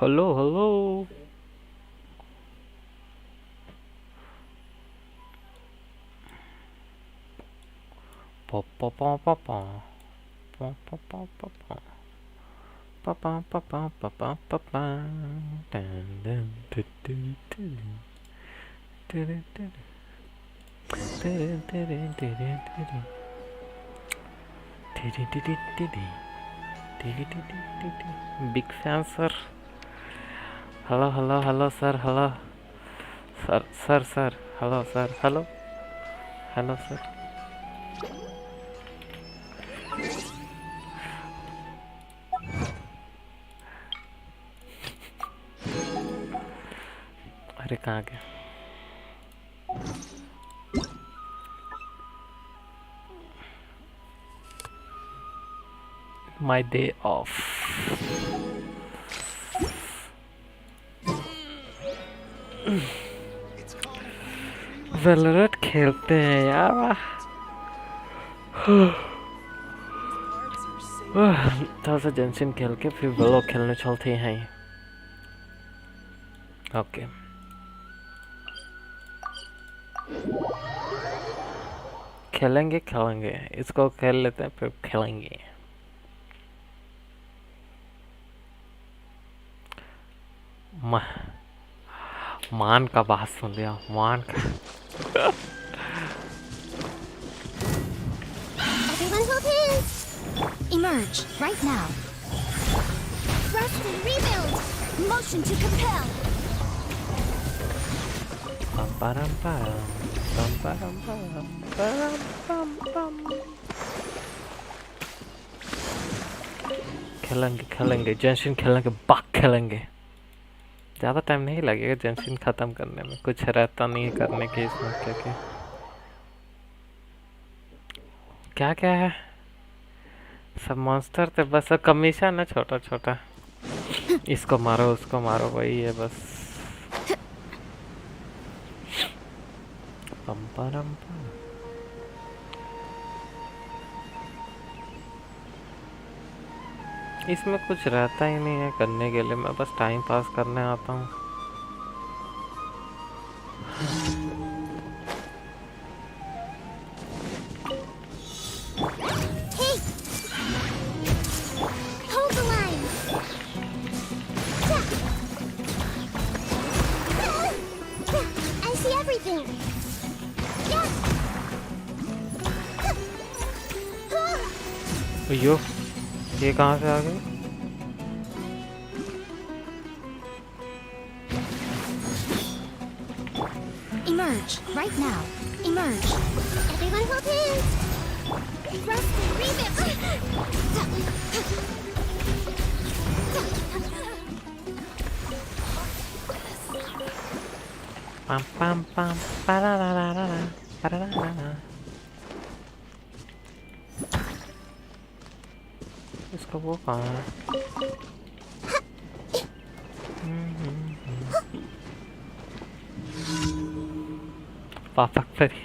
Hello hello. पा पा पा पा पा पा पा पा पा पा पा पा पा पा पा पा पा पा डन डन टू टू टू टू टू Big fan, sir. Hello, hello, hello, sir. Hello, sir, sir, sir. Hello, sir. Hello, hello, sir. अरे कहाँ गया? My day off. Valorant खेलते हैं यार। थोड़ा सा जेंशिन खेल के फिर वेलो खेलने चलते हैं। ओके। खेलेंगे खेलेंगे इसको खेल लेते हैं फिर खेलेंगे। मान का बात सुन लिया मान का। Everyone hold hands. Emerge right now. Thrust and rebuild. Motion to compel. Pam param pam pam param pam param pam pam। खेलेंगे खेलेंगे जेंशिन खेलेंगे बाक खेलेंगे। ज़्यादा टाइम नहीं लगेगा जेंशिन ख़त्म करने में। कुछ रहता नहीं करने के इसमें क्या क्या क्या क्या है। सब मॉन्स्टर थे बस कमीशन है छोटा छोटा। इसको मारो उसको मारो वही है बस। पम परम पम। इसमें कुछ रहता ही नहीं है करने के लिए। मैं बस टाइम पास करने आता हूँ। Hey! Hold the line. I see everything. यो ये कहाँ से आ गए? Emerge right now. Emerge. Everyone hold hands. Thrust and rebuild. Pam pam pam pararara pararara। इसका वो कहाँ है? पापक परी।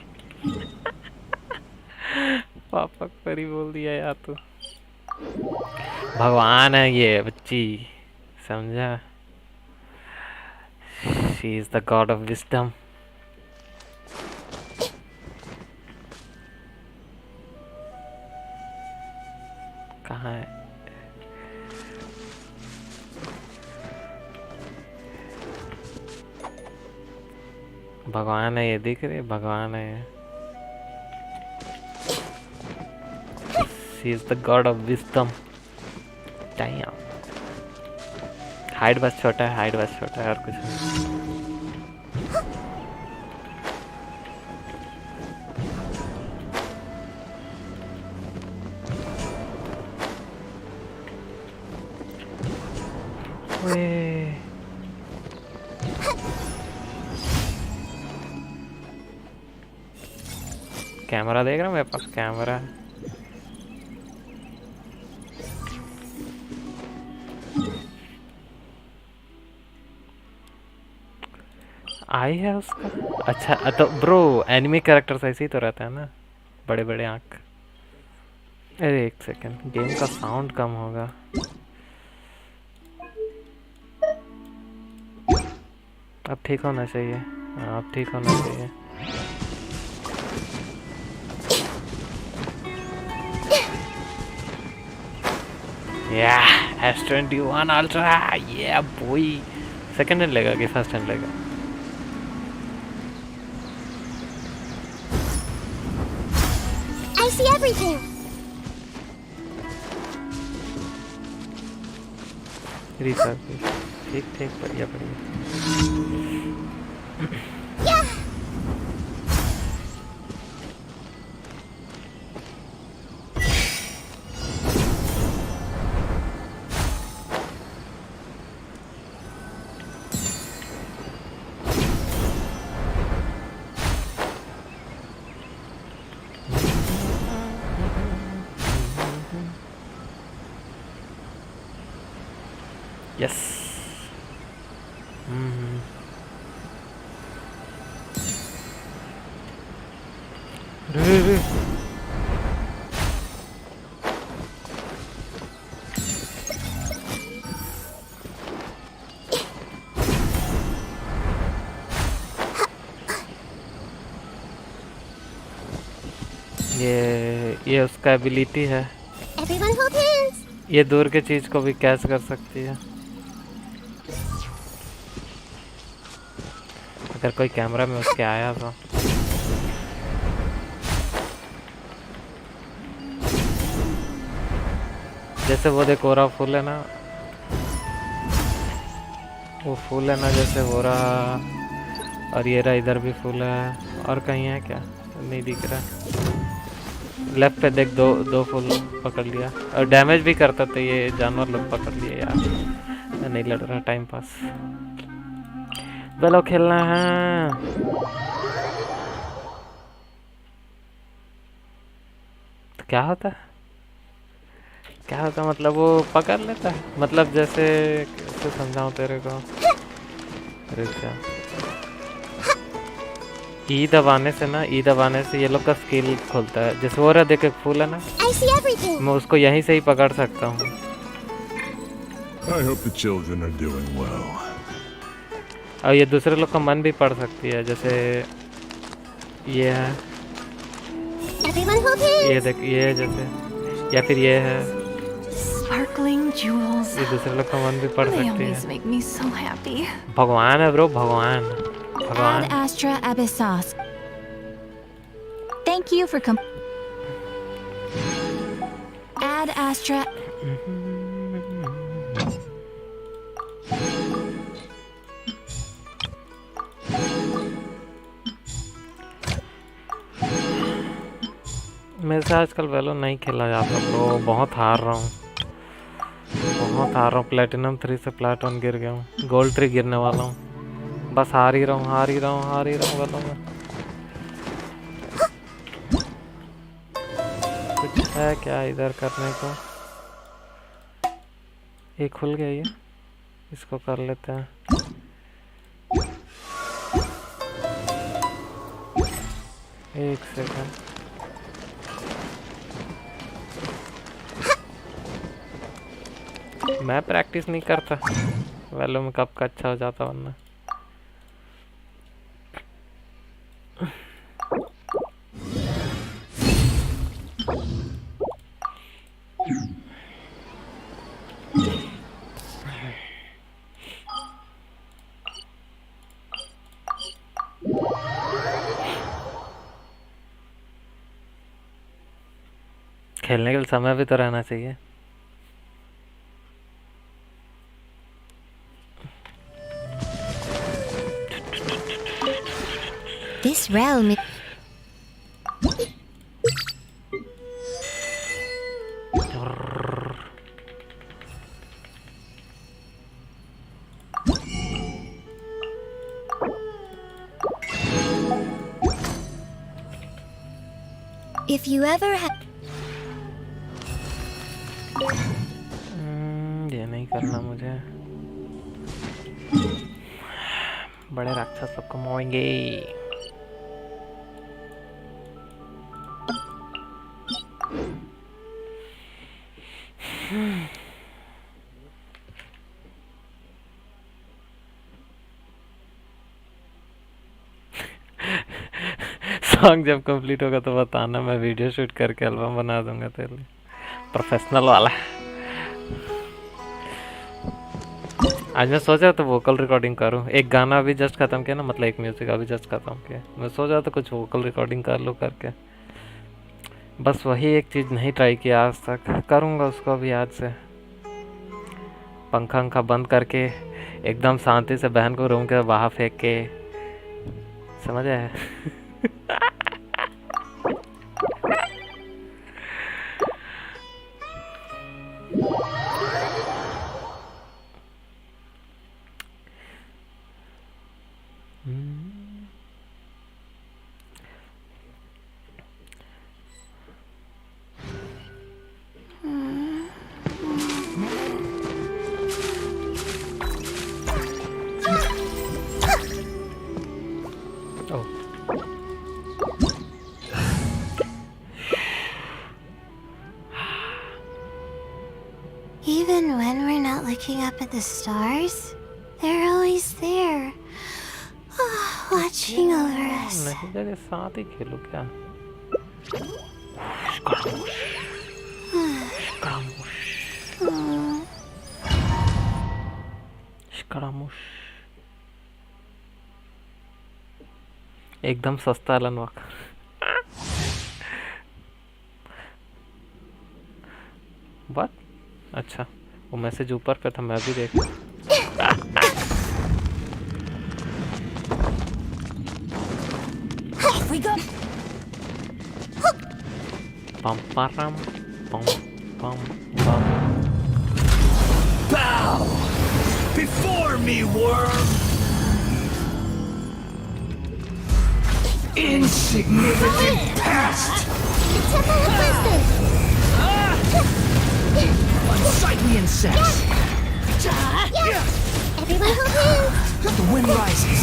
पापक परी बोल दिया यार तू। भगवान है ये बच्ची समझा। She is the god of wisdom। कहाँ है? भगवान है ये दिख रही भगवान है ये। She is the god of wisdom। Damn। Height बस छोटा है हाइट बस छोटा है और कुछ नहीं। कैमरा देख रहा हूँ मेरे पास कैमरा है। आई है उसका। अच्छा तो ब्रो एनिमी कैरेक्टर्स ऐसे ही तो रहते हैं ना बड़े बड़े आँख। अरे एक सेकंड गेम का साउंड कम होगा। अब ठीक होना चाहिए। हाँ, अब ठीक होना चाहिए। या S21 अल्ट्रा, ये बॉय। सेकंड हैंड लेगा कि फर्स्ट हैंड लेगा? I see everything. रिसर्च ठीक ठीक, बढ़िया बढ़िया। Yeah. यस। रे ये उसका एबिलिटी है। Everyone hold hands. ये दूर के चीज को भी कैच कर सकती है। अगर कोई कैमरा में उसके आया तो। जैसे वो देखो रहा फूल है ना, वो फूल है ना, जैसे हो रहा। और ये रहा, इधर भी फूल है। और कहीं है क्या? नहीं दिख रहा। लेफ्ट पे देख, दो दो फूल पकड़ लिया। और डैमेज भी करता तो ये जानवर लोग पकड़ लिए यार। मैं नहीं लड़ रहा, टाइम पास। चलो खेलना है। तो क्या होता है? क्या होता है मतलब? वो पकड़ लेता है मतलब, जैसे कैसे समझाऊं तेरे को। रुक जा। ई दबाने से ना, ई दबाने से ये लोग का स्किल खुलता है। जैसे वो रहा, देख एक फूल है ना, I see everything. मैं उसको यहीं से ही पकड़ सकता हूँ। I hope the children are doing well. और ये दूसरे लोग का मन भी पढ़ सकती है। जैसे ये है, Everyone hold hands. ये देख, ये है जैसे, या फिर ये है। Sparkling jewels. ये दूसरे लोग का मन भी पढ़ They सकती always है। make me so happy. भगवान है ब्रो, भगवान Ad भगवान। Astra Abyssos. Thank you for Ad Astra. मेरे से आजकल वेलो नहीं खेला जाता ब्रो, बहुत हार रहा हूँ, बहुत हार रहा हूँ। प्लेटिनम 3 से प्लेट 1 गिर गया हूँ, गोल्ड 3 गिरने वाला हूँ। बस हार ही रहा हूँ, हार ही रहा हूँ, हार ही रहा हूँ वेलो में। कुछ है क्या इधर करने को? ये खुल गया, ये इसको कर लेते हैं। एक सेकंड। मैं प्रैक्टिस नहीं करता वेलो में, कब का अच्छा हो जाता वरना। खेलने के लिए समय भी तो रहना चाहिए। This realm. If you ever have. ये नहीं करना मुझे। बड़े राक्षस लोग कमाएंगे। सॉन्ग जब कंप्लीट होगा तो बताना, मैं वीडियो शूट करके एल्बम बना दूंगा तेरे लिए, प्रोफेशनल वाला। आज मैं सोचा तो वोकल रिकॉर्डिंग करूं, एक गाना अभी जस्ट खत्म किया ना, मतलब एक म्यूजिक अभी जस्ट खत्म किया, मैं सोचा तो कुछ वोकल रिकॉर्डिंग कर लो करके। बस वही एक चीज़ नहीं ट्राई किया आज तक, करूंगा उसको अभी आज से। पंखा अंखा बंद करके एकदम शांति से बहन को रूम के बाहर फेंक के, समझ आया? Even when we're not looking up at the stars, they're always there, watching over us. नहीं तेरे साथ ही खेलूं क्या? Shkaramush. एकदम सस्ता एलन वॉकर। What? अच्छा, वो मैसेज ऊपर पे था, मैं भी देख। We go. Pam param, pam pam pam. Bow before me, worm. Insignificant past. Temple of Wisdom. Unsightly insects. Everyone hold hands. The wind rises.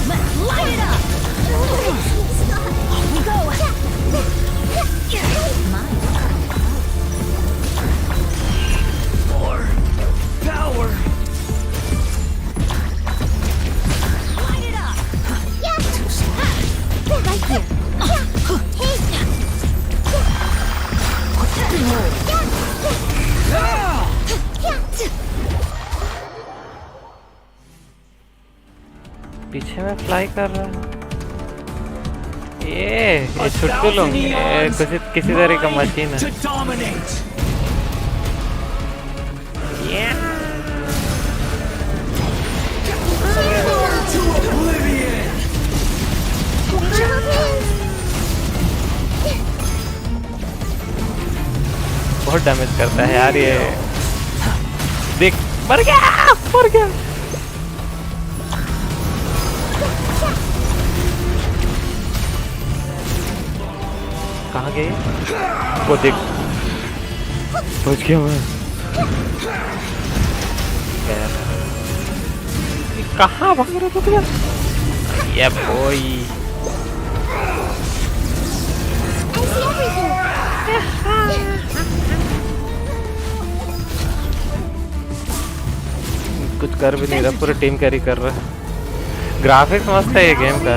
Let's light it up. Off we go. More power. Light it up. Right here. पीछे में fly कर रहा है। ये छुट्टू लोग, ये किसी तरह का मशीन है। To dominate. To oblivion. बहुत डैमेज करता है यार ये। देख, मर गया, मर गया। कहाँ गए? वो देख, पहुँच गया मैं। कहाँ भाग रहा था तुम? ये बॉय। कुछ कर भी नहीं रहा, पूरा टीम कैरी कर रहा है। ग्राफिक्स मस्त है ये गेम का।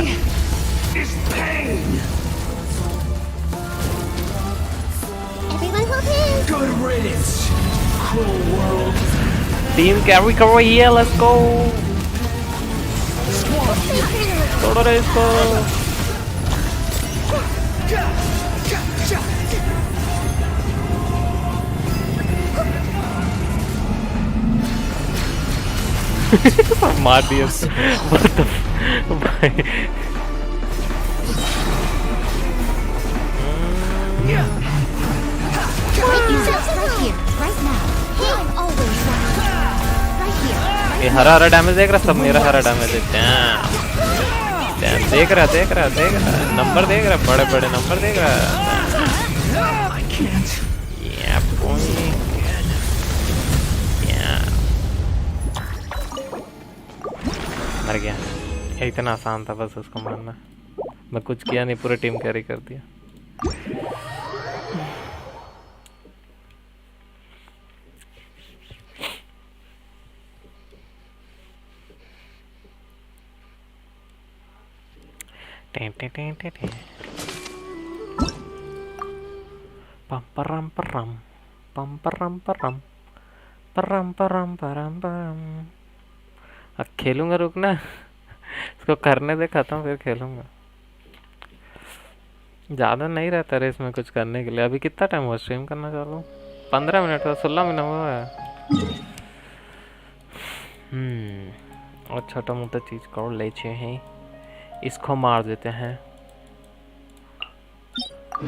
Good riddance. Cruel world. Team carry करो ये, लेट्स गो। तोड़ो रे इसको। मार दिया भाई। ये हरा हरा डैमेज देख रहा, सब मेरा हरा डैमेज देख रहा, देख रहा, देख रहा, नंबर देख रहा, बड़े बड़े नंबर देख रहा। मर गया। इतना आसान था बस उसको मारना, मैं कुछ किया नहीं, पूरी टीम कैरी कर दिया। टे टे टे टे टे पम परम परम पम परम परम परम परम परम परम। अब खेलूंगा, रुकना इसको करने दे खत्म फिर खेलूंगा। ज़्यादा नहीं रहता रेस में कुछ करने के लिए। अभी कितना टाइम हुआ स्ट्रीम करना चालू? 15 मिनट हुआ, 16 मिनट हुआ है। और छोटा मोटा चीज़ को लेते हैं, इसको मार देते हैं।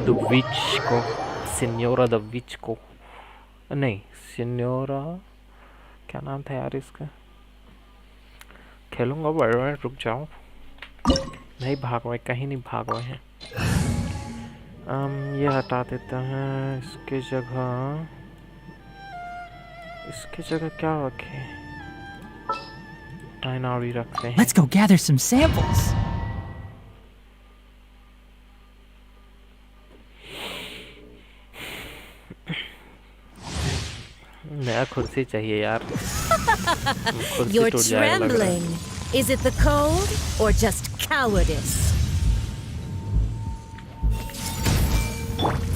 द विच को, सिन्योरा द विच को, नहीं सिन्योरा क्या नाम था यार इसका। खेलूंगा बड़े, रुक जाओ। नहीं भाग रहे, कहीं नहीं भाग रहे हैं। ये हटा देते हैं। इसकी जगह क्या रखे? डायनारी रखते हैं। Let's go gather some samples. नया कुर्सी चाहिए यार। कुर्सी You're टूट जाएगा लग रहा है। trembling. Is it the cold or just cowardice?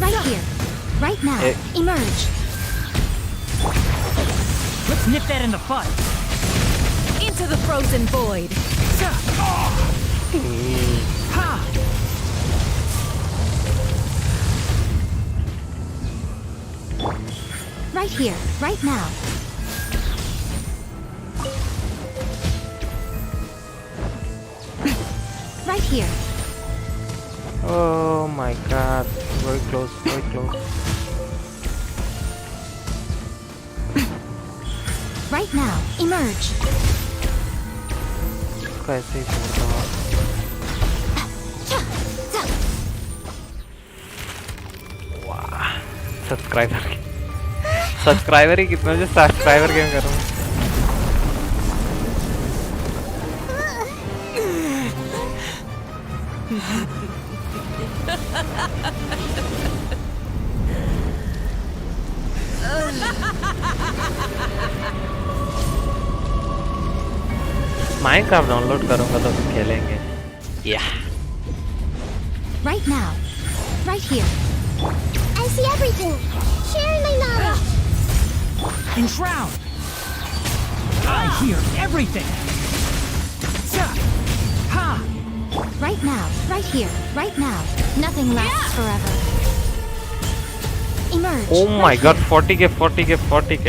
Right here. Right now. Emerge. Let's nip that in the bud. Into the frozen void. Ha! Right here. Right now. Right here. Oh my god, very close, very close. Right now. Emerge. इसको ऐसे ही छोड़ दो। वाह, subscriber ही कितना, जो subscriber game कर रहा हूँ। माइनक्राफ्ट डाउनलोड करूंगा तो फिर खेलेंगे। Right now. Right here. I see everything. Sharing my knowledge. And drown. I hear everything. Ha! Right now. Right here. Right now. Nothing lasts forever. Emerge. Oh my right god, here. 40k 40k 40k।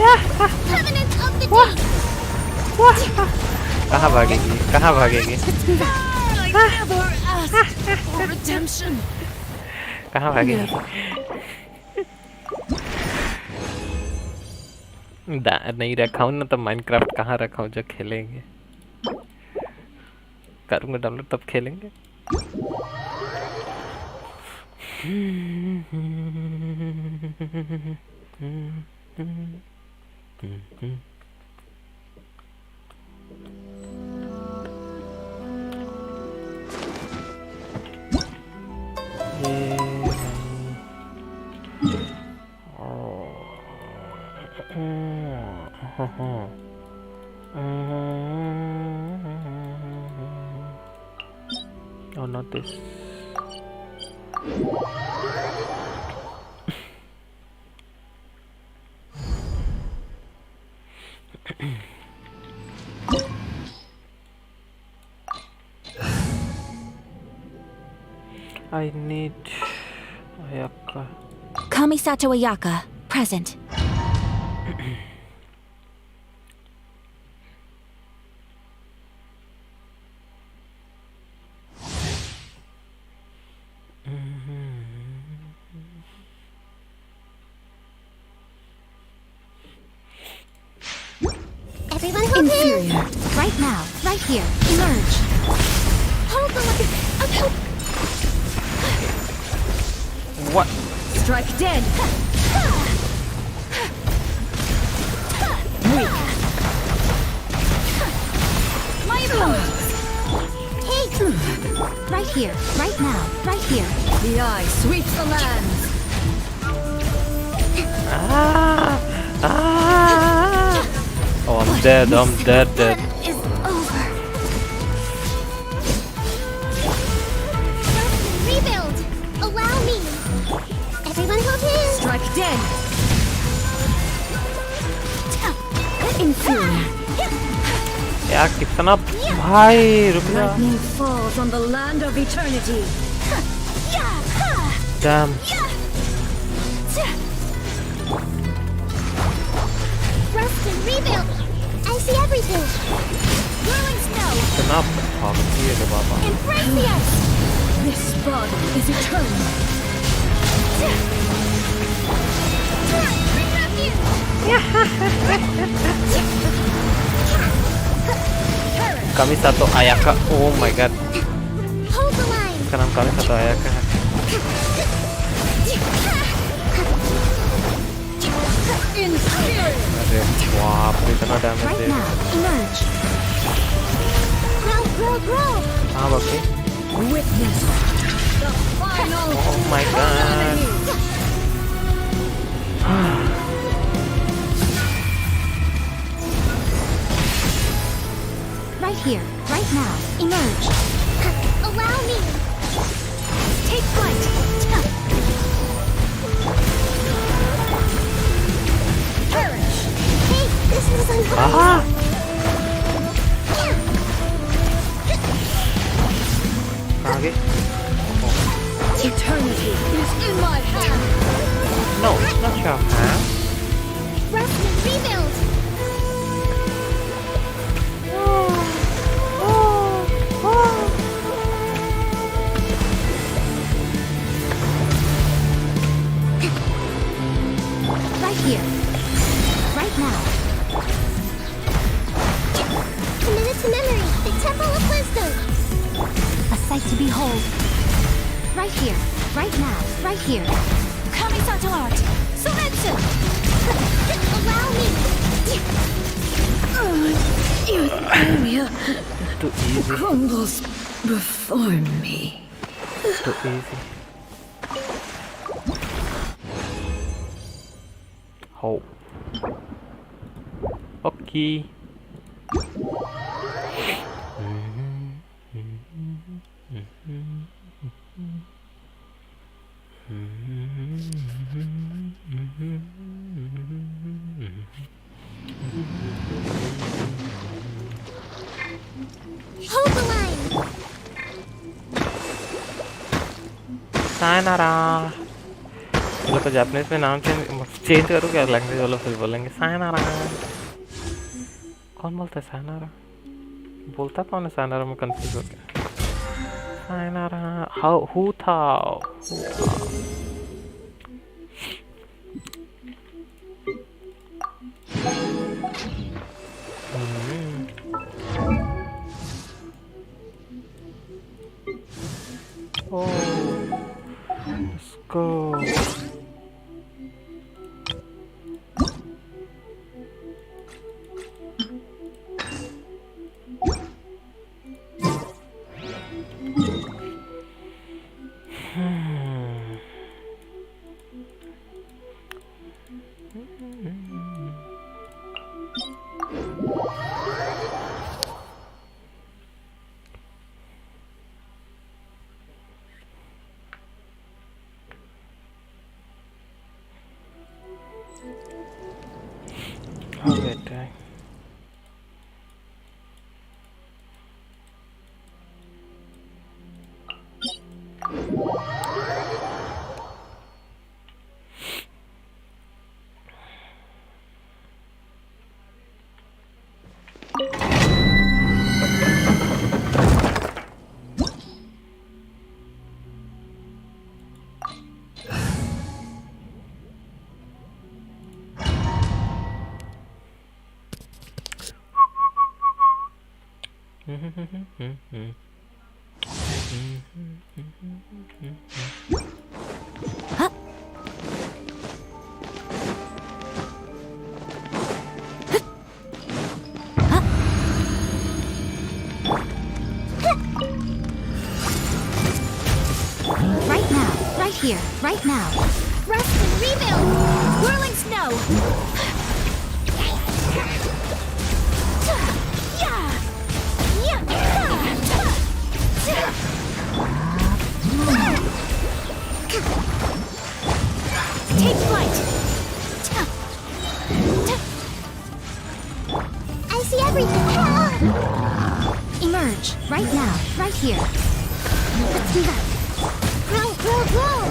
Covenant of the deep. कहाँ भागेगी, कहाँ भागेगी, I never asked for redemption. कहाँ भागेगी? नहीं रखा हूँ ना, तो Minecraft कहाँ रखा हूँ जो खेलेंगे। करूँगा डाउनलोड तब खेलेंगे। Oh, not this. I need Ayaka. Kamisato Ayaka, present. Everyone hold hands. Inferior. Right now, right here. Emerge. Hold the weapon. What? Strike dead. Weak. My apologies. Hey. Right here. Right now. Right here. The eye sweeps the lands. Oh, I'm dead. I'm dead. Is again. Inferior. यार कितना भाई रुक जा Lightning falls on the land of eternity. damn Rust and rebuild. I see everything. Whirling snow. कितना भागती है रे बाबा Embrace the ice. This body is eternal. Bring refuge. Kamisato Ayaka oh my god Hold the line. इसका नाम Kamisato Ayaka है In spirit. अरे बाप रे इतना डैमेज Right दे now, emerge. Grow. हाँ बाकी Witness the final oh my god harmony. Right here, right now, emerge. Allow me. Take flight. Perish. Hey, this is unholy. ah आगे Eternity is in my hand. no it's not your hand Rest and rebuild. Right here. Right now. Committed to memory. The Temple of Wisdom. A sight to behold. Right here. Right now. Right here. Kamisato art. Sometsu. Allow me. Eutheria too easy crumbles before me. too easy oh okay Hold the line. sayonara चलो तो Japanese में नाम change करो क्या language वालों फिर बोलेंगे sayonara कौन बोलता है sayonara बोलता कौन है sayonara में कंफ्यूज हो गया sayonara how who था oh let's go how did I Right now, right here, right now. Rest and rebuild. Whirling snow. Take flight! I see everything! Emerge, right now, right here. Let's move out. Grow, grow, grow!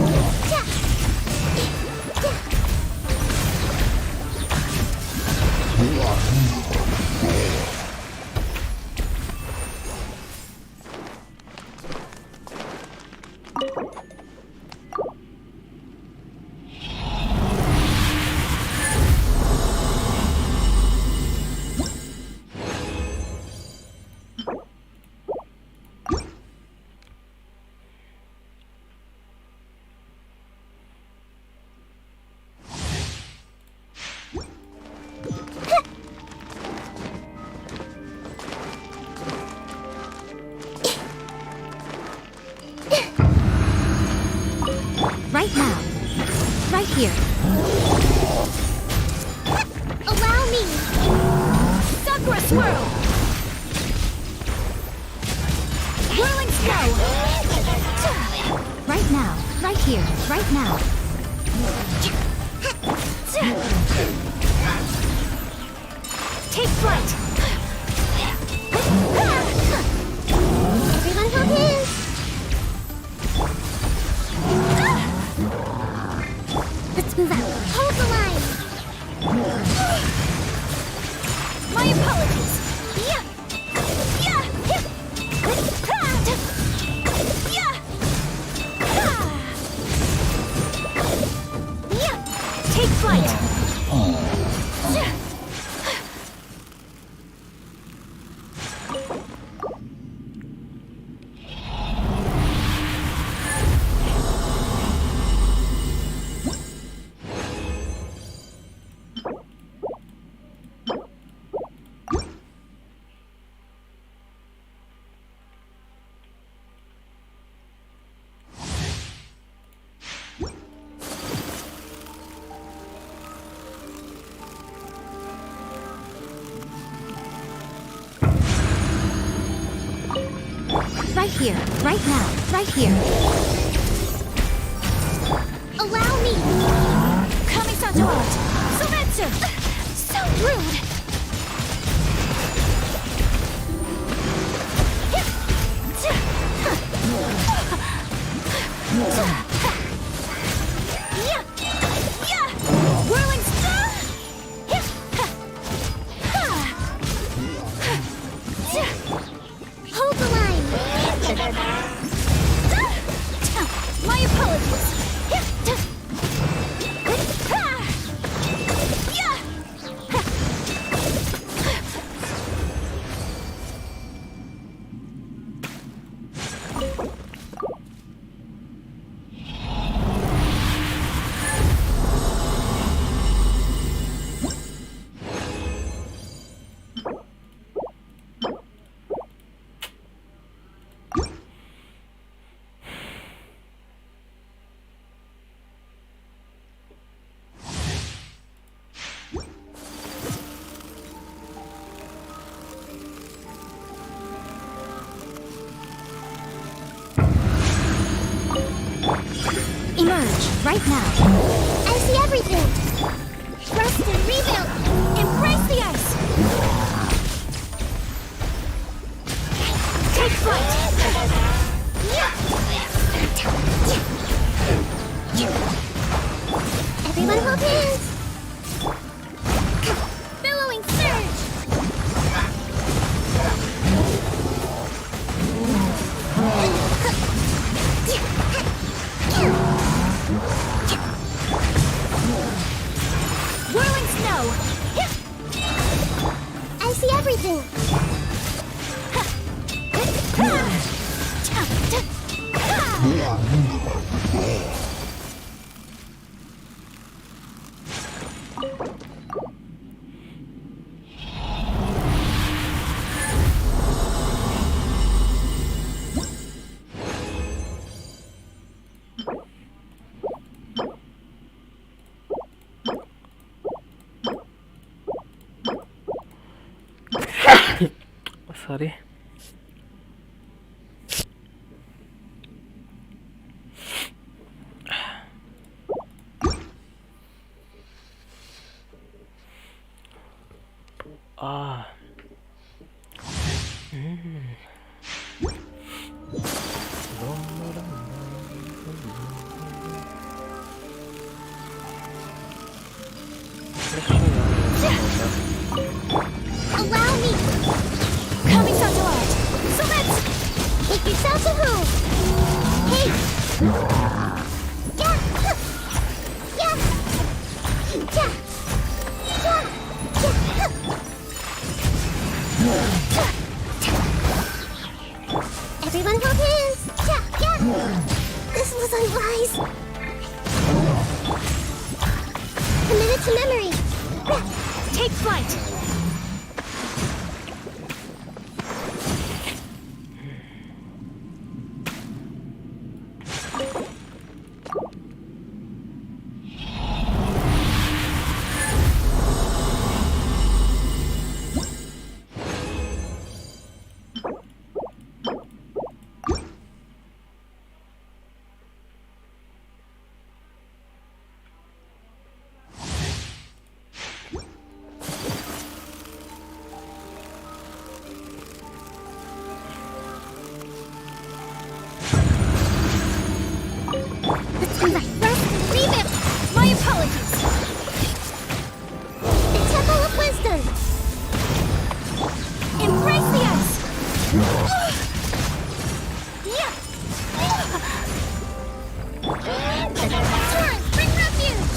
Right now. Right here. Allow me! Sakura swirl! Whirling snow! Right now. Right here. Right now. Take flight! Everyone hold hands! Let's move out. Hold the line. My apologies. Yeah. Yeah. Yeah. Yeah. Take flight. Right here, right now, right here. Allow me! Kamisato art! Sumetsu! So rude! Whirling star! Hold the line! My apologies! Emerge, right now. I see everything! Rest and rebuild! Embrace the ice! Take flight! Everyone hold hands! Billowing surge! Whirling snow! I see everything! Sorry. Ah. Allow me! Coming so hard! So let's make yourselves a room! Hey! Yeah! Yeah! Yeah! Yeah! Everyone hold hands! Yeah! Yeah! This was unwise! Commit it to memory! Take flight! My apologies! The Temple of Wisdom! Embrace the ice! Yeah! Torrent, bring refuge!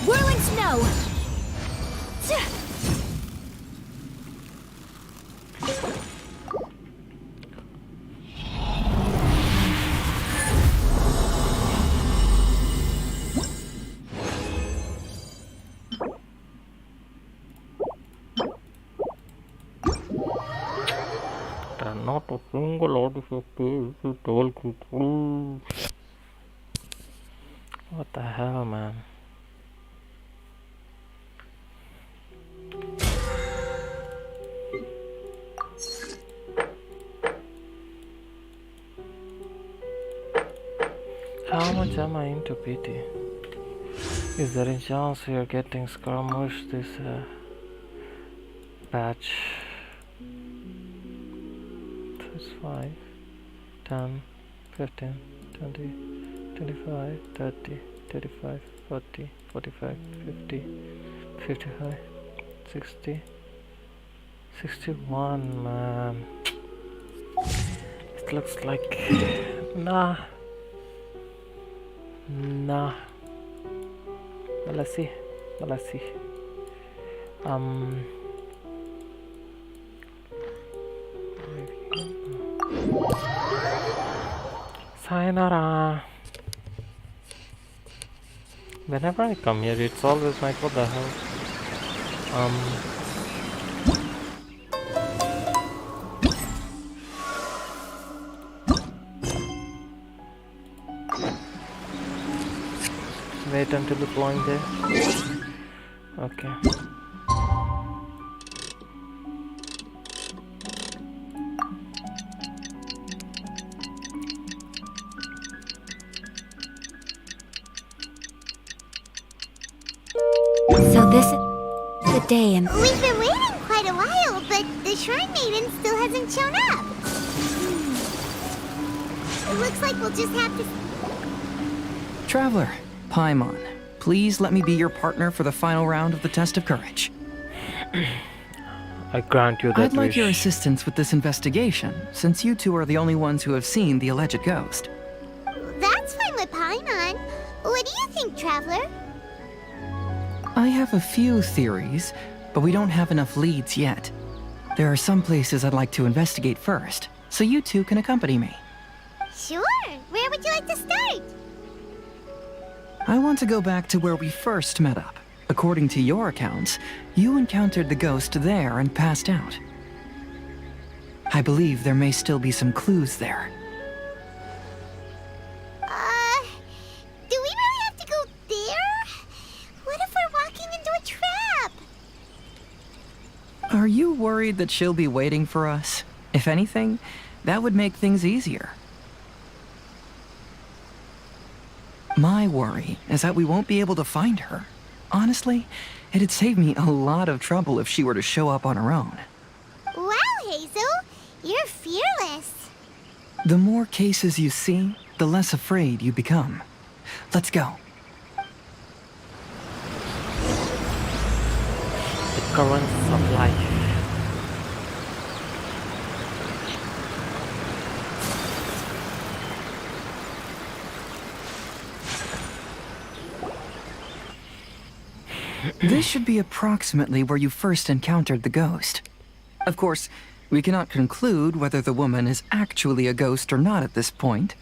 Whirling snow! Not a single artifact is double control. What the hell, man? How much am I into PT? Is there a chance we are getting skirmish this patch? That's 5, 10, 15, 20, 25, 30, 35, 40, 45, 50, 55, 60, 61, man. It looks like... Nah. Nah. Well, let's see. Sayonara. Whenever I come here, it's always like, what the hell? Wait until the point there. Okay. So this is the day and... We've been waiting quite a while, but the Shrine Maiden still hasn't shown up. It looks like we'll just have to... Traveler, Paimon, please let me be your partner for the final round of the test of courage. I grant you that I'd like wish. your assistance with this investigation, since you two are the only ones who have seen the alleged ghost. That's fine with Paimon. What do you think, Traveler? I have a few theories, but we don't have enough leads yet. There are some places I'd like to investigate first, so you two can accompany me. Sure. Where would you like to start? I want to go back to where we first met up. According to your accounts, you encountered the ghost there and passed out. I believe there may still be some clues there. Do we really have to go there? What if we're walking Are you worried that she'll be waiting for us? If anything, that would make things easier. My worry is that we won't be able to find her. Honestly, it'd save me a lot of trouble if she were to show up on her own. Wow, Hazel! You're fearless. The more cases you see, the less afraid you become. Let's go. The currents of life. This should be approximately where you first encountered the ghost. Of course, we cannot conclude whether the woman is actually a ghost or not at this point,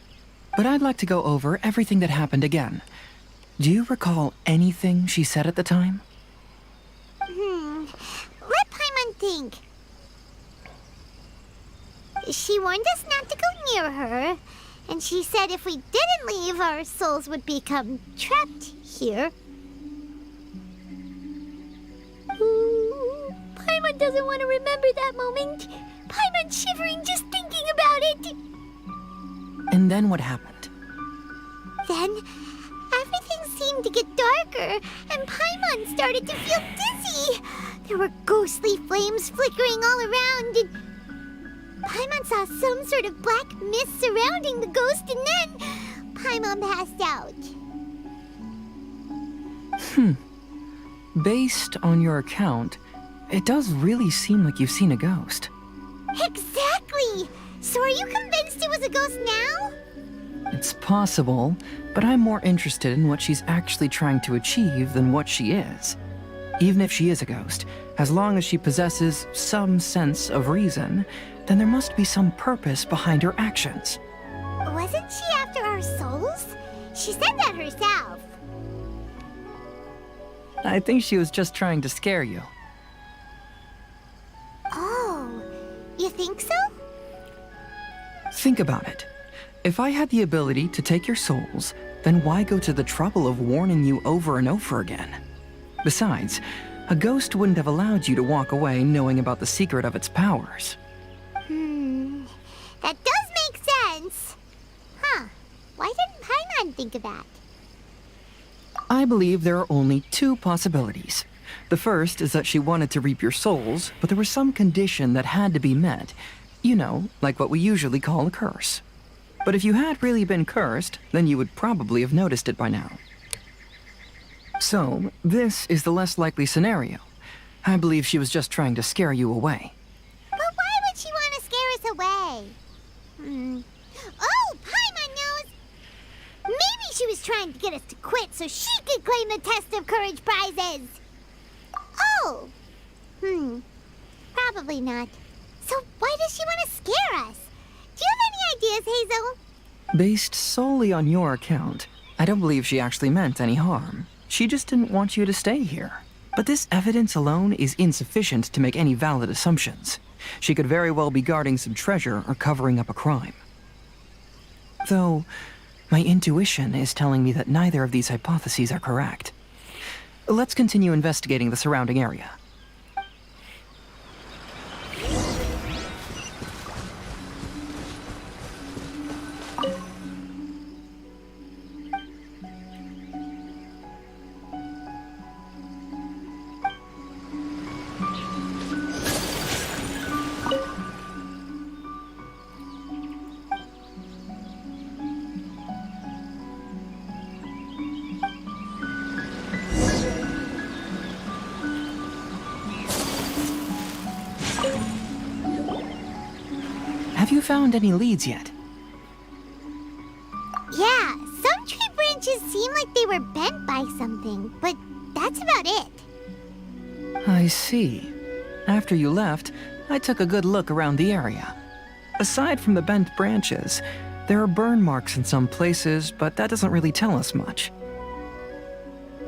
but I'd like to go over everything that happened again. Do you recall anything she said at the time? Let Paimon think. She warned us not to go near her, and she said if we didn't leave, our souls would become trapped here. Ooh, Paimon doesn't want to remember that moment. Paimon's shivering just thinking about it. And then what happened? Then, everything seemed to get darker, and Paimon started to feel dizzy. There were ghostly flames flickering all around, and Paimon saw some sort of black mist surrounding the ghost, and then Paimon passed out. Based on your account, it does really seem like you've seen a ghost. Exactly! So are you convinced it was a ghost now? It's possible, but I'm more interested in what she's actually trying to achieve than what she is. Even if she is a ghost, as long as she possesses some sense of reason, then there must be some purpose behind her actions. Wasn't she after our souls? She said that herself. I think she was just trying to scare you. Oh, you think so? Think about it. If I had the ability to take your souls, then why go to the trouble of warning you over and over again? Besides, a ghost wouldn't have allowed you to walk away knowing about the secret of its powers. That does make sense. Huh. Why didn't Paimon think of that? I believe there are only two possibilities. The first is that she wanted to reap your souls, but there was some condition that had to be met. You know, like what we usually call a curse. But if you had really been cursed, then you would probably have noticed it by now. So, this is the less likely scenario. I believe she was just trying to scare you away. But why would she want to scare us away? Oh, Paimon knows! Maybe she was trying to get us to quit so she could claim the Test of Courage prizes! Oh! Probably not. So why does she want to scare us? Do you have any ideas, Hazel? Based solely on your account, I don't believe she actually meant any harm. She just didn't want you to stay here. But this evidence alone is insufficient to make any valid assumptions. She could very well be guarding some treasure or covering up a crime. Though, my intuition is telling me that neither of these hypotheses are correct. Let's continue investigating the surrounding area. Have you found any leads yet? Yeah, some tree branches seem like they were bent by something, but that's about it. I see. After you left, I took a good look around the area. Aside from the bent branches, there are burn marks in some places, but that doesn't really tell us much.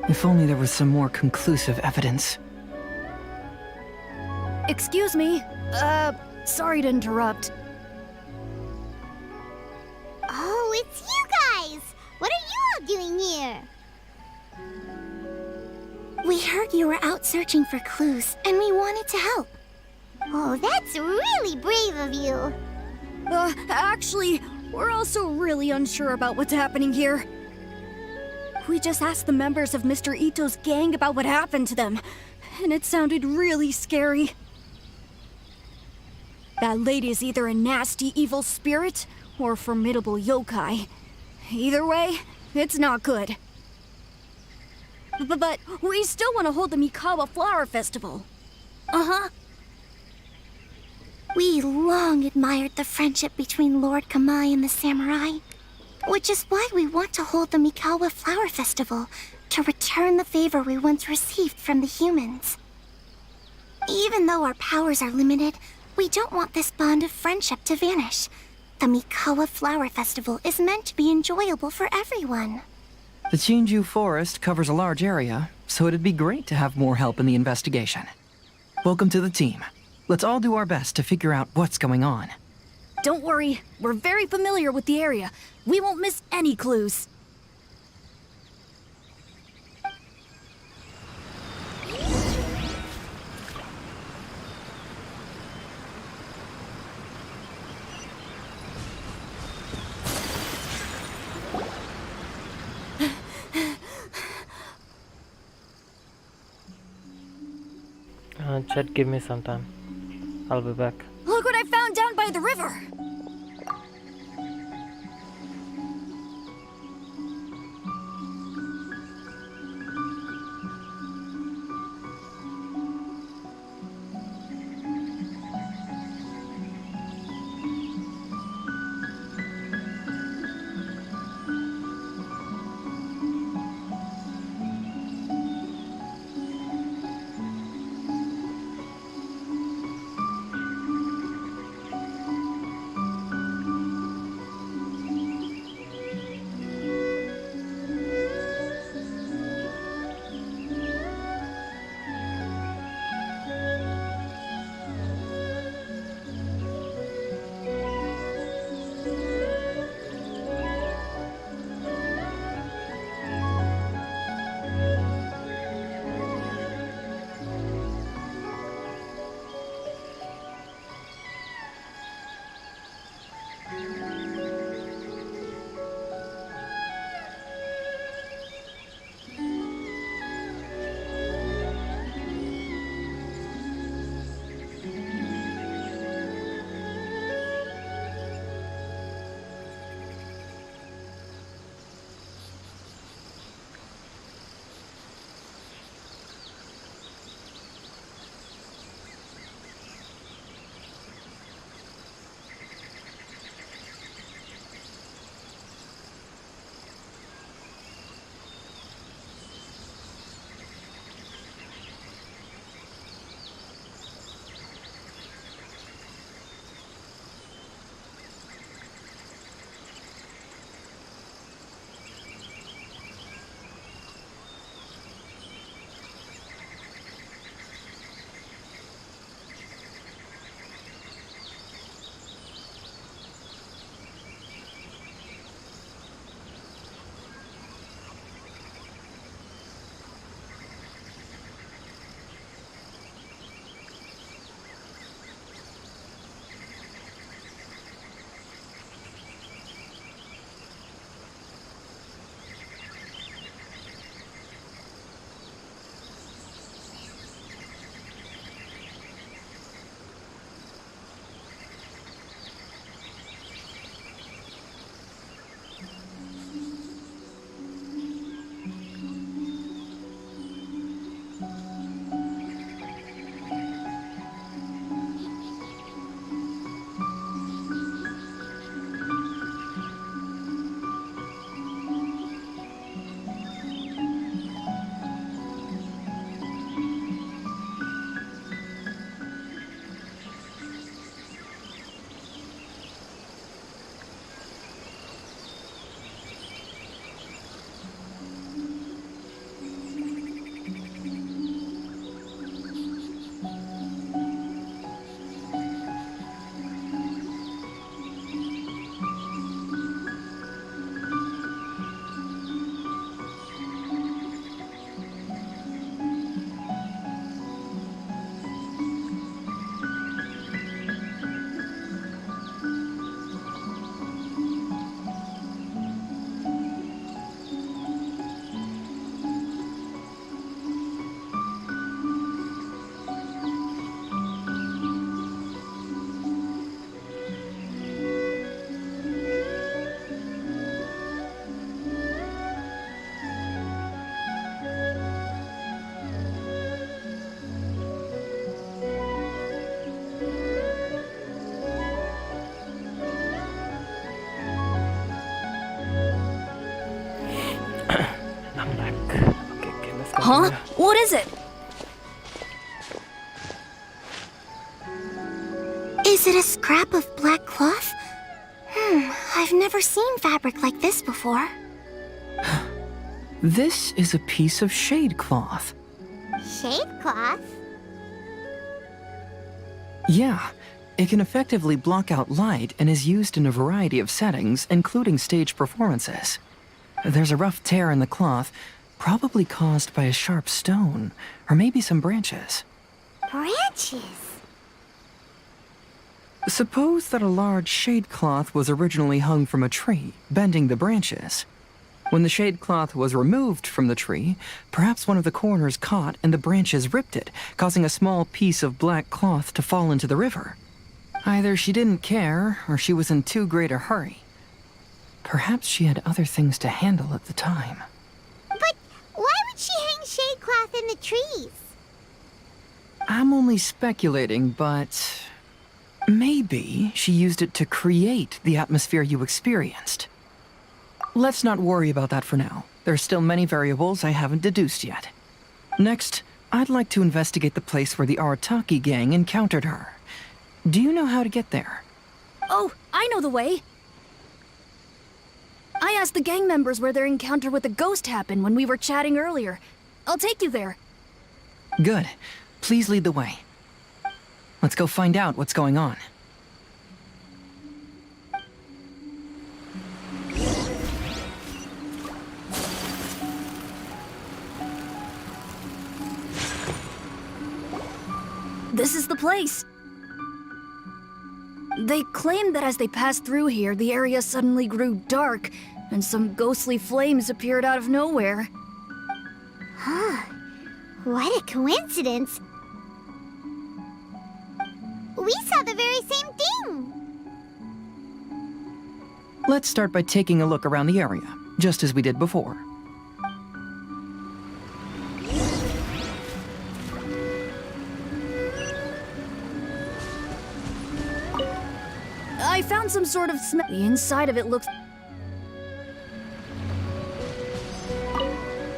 If only there was some more conclusive evidence. Excuse me. Sorry to interrupt. Oh, it's you guys! What are you all doing here? We heard you were out searching for clues, and we wanted to help. Oh, that's really brave of you. Actually, we're also really unsure about what's happening here. We just asked the members of Mr. Ito's gang about what happened to them, and it sounded really scary. That lady is either a nasty evil spirit or a formidable yokai. Either way, it's not good. But we still want to hold the Mikawa Flower Festival. Uh-huh. We long admired the friendship between Lord Kamai and the samurai, which is why we want to hold the Mikawa Flower Festival to return the favor we once received from the humans. Even though our powers are limited, we don't want this bond of friendship to vanish. The Mikawa Flower Festival is meant to be enjoyable for everyone. The Chinju Forest covers a large area, so it'd be great to have more help in the investigation. Welcome to the team. Let's all do our best to figure out what's going on. Don't worry, we're very familiar with the area. We won't miss any clues. Chat, give me some time. I'll be back. Look what I found down by the river! Huh? What is it? Is it a scrap of black cloth? I've never seen fabric like this before. This is a piece of shade cloth. Shade cloth? Yeah, it can effectively block out light and is used in a variety of settings, including stage performances. There's a rough tear in the cloth, probably caused by a sharp stone, or maybe some branches. Branches? Suppose that a large shade cloth was originally hung from a tree, bending the branches. When the shade cloth was removed from the tree, perhaps one of the corners caught and the branches ripped it, causing a small piece of black cloth to fall into the river. Either she didn't care, or she was in too great a hurry. Perhaps she had other things to handle at the time. But why would she hang shade cloth in the trees? I'm only speculating, but maybe she used it to create the atmosphere you experienced. Let's not worry about that for now. There's still many variables I haven't deduced yet. Next, I'd like to investigate the place where the Arataki gang encountered her. Do you know how to get there? Oh, I know the way. I asked the gang members where their encounter with the ghost happened when we were chatting earlier. I'll take you there. Good. Please lead the way. Let's go find out what's going on. This is the place. They claimed that as they passed through here, the area suddenly grew dark, and some ghostly flames appeared out of nowhere. What a coincidence. We saw the very same thing. Let's start by taking a look around the area, just as we did before. I found some sort of smell. The inside of it looks...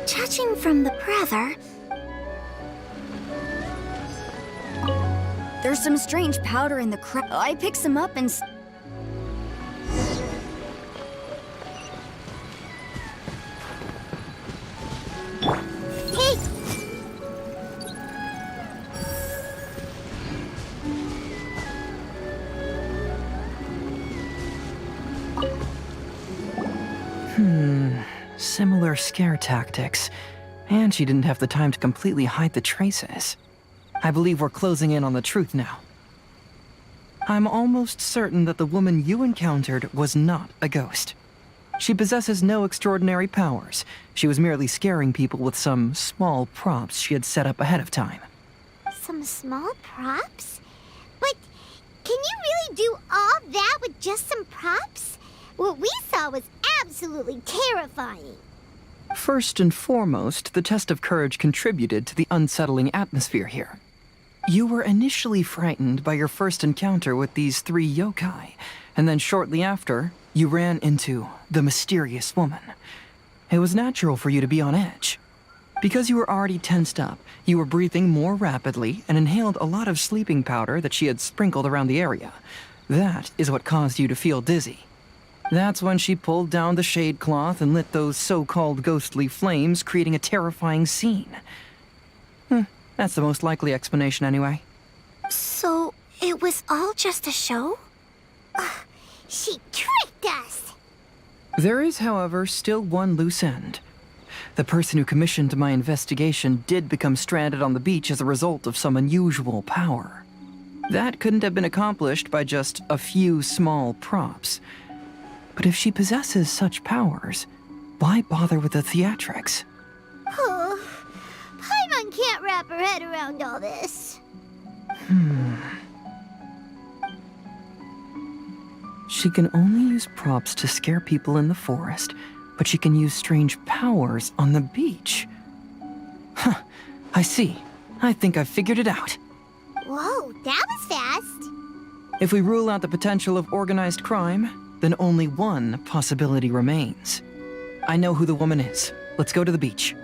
Judging from the brother, There's some strange powder in the I picked some up and... hey, Similar scare tactics, and she didn't have the time to completely hide the traces. I believe we're closing in on the truth now. I'm almost certain that the woman you encountered was not a ghost. She possesses no extraordinary powers. She was merely scaring people with some small props she had set up ahead of time. some small props? But can you really do all that with just some props? What we saw was absolutely terrifying. First and foremost, the test of courage contributed to the unsettling atmosphere here. You were initially frightened by your first encounter with these 3 yokai, and then shortly after, you ran into the mysterious woman. It was natural for you to be on edge. Because you were already tensed up, you were breathing more rapidly and inhaled a lot of sleeping powder that she had sprinkled around the area. That is what caused you to feel dizzy. That's when she pulled down the shade cloth and lit those so-called ghostly flames, creating a terrifying scene. That's the most likely explanation anyway. So, it was all just a show? She tricked us! There is, however, still one loose end. The person who commissioned my investigation did become stranded on the beach as a result of some unusual power. That couldn't have been accomplished by just a few small props. But if she possesses such powers, why bother with the theatrics? Paimon can't wrap her head around all this. She can only use props to scare people in the forest, but she can use strange powers on the beach. Huh, I see. I think I've figured it out. Whoa, that was fast. If we rule out the potential of organized crime, then only one possibility remains. I know who the woman is. Let's go to the beach.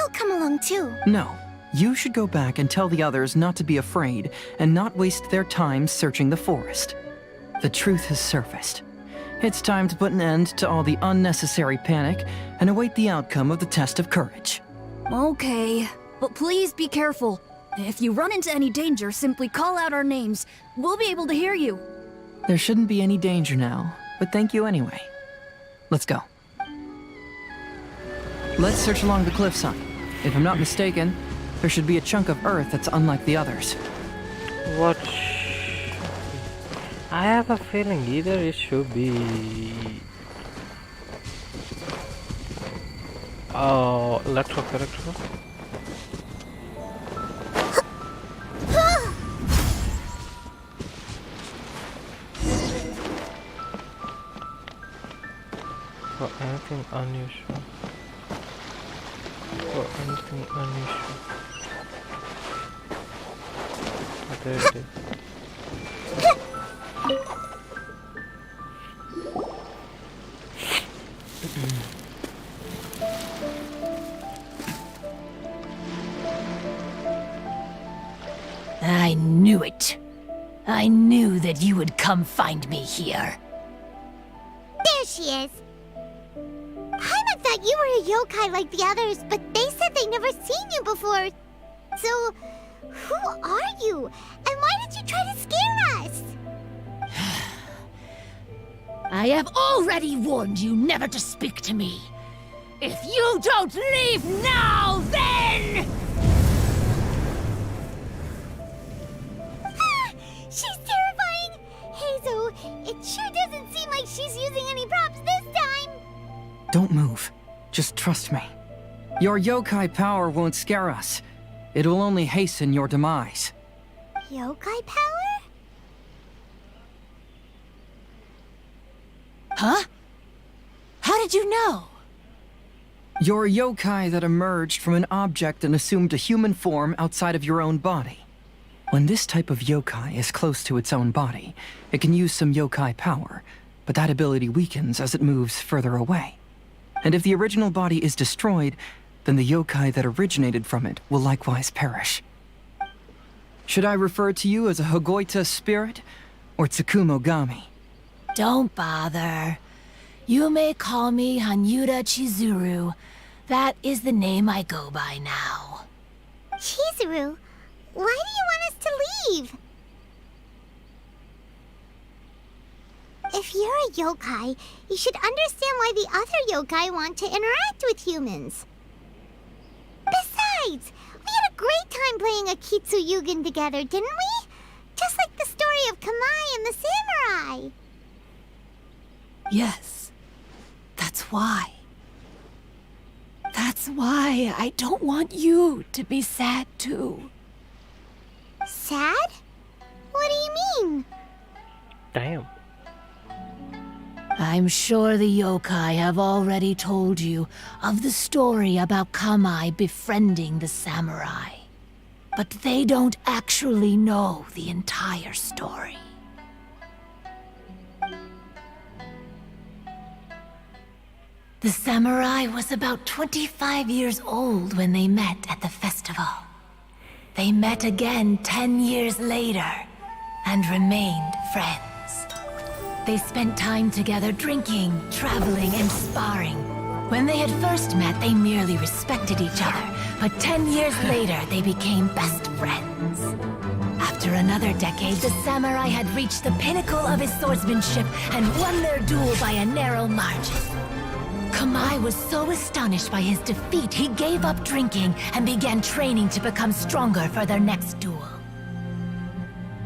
I'll come along too. No. You should go back and tell the others not to be afraid and not waste their time searching the forest. The truth has surfaced. It's time to put an end to all the unnecessary panic and await the outcome of the test of courage. Okay, but please be careful. If you run into any danger, simply call out our names. We'll be able to hear you. There shouldn't be any danger now, but thank you anyway. Let's go. Let's search along the cliffside. If I'm not mistaken, there should be a chunk of earth that's unlike the others. What? I have a feeling either it should be. Oh, electro. For anything unusual. Oh, there it is. I knew it. I knew that you would come find me here. There she is. Paimon thought you were a yokai like the others, but they said they'd never seen you before. So, who are you? And why did you try to scare us? I have already warned you never to speak to me. If you don't leave now, then... She's terrifying! Hazel, it sure doesn't seem like she's using any props this time! Don't move. Just trust me. Your yokai power won't scare us. It will only hasten your demise. Yokai power? Huh? How did you know? You're a yokai that emerged from an object and assumed a human form outside of your own body. When this type of yokai is close to its own body, it can use some yokai power, but that ability weakens as it moves further away. And if the original body is destroyed, then the yokai that originated from it will likewise perish. Should I refer to you as a Hagoita spirit or Tsukumo Gami? Don't bother. You may call me Hanyuda Chizuru. That is the name I go by now. Chizuru, why do you want us to leave? If you're a yokai, you should understand why the other yokai want to interact with humans. Besides, we had a great time playing Akitsu Yugen together, didn't we? Just like the story of Kamai and the samurai. Yes, that's why. That's why I don't want you to be sad too. Sad? What do you mean? Damn. I'm sure the yokai have already told you of the story about Kamai befriending the samurai. But they don't actually know the entire story. The samurai was about 25 years old when they met at the festival. They met again 10 years later and remained friends. They spent time together drinking, traveling, and sparring. When they had first met, they merely respected each other, but 10 years later, they became best friends. After another decade, the samurai had reached the pinnacle of his swordsmanship and won their duel by a narrow margin. Kamai was so astonished by his defeat, he gave up drinking and began training to become stronger for their next duel.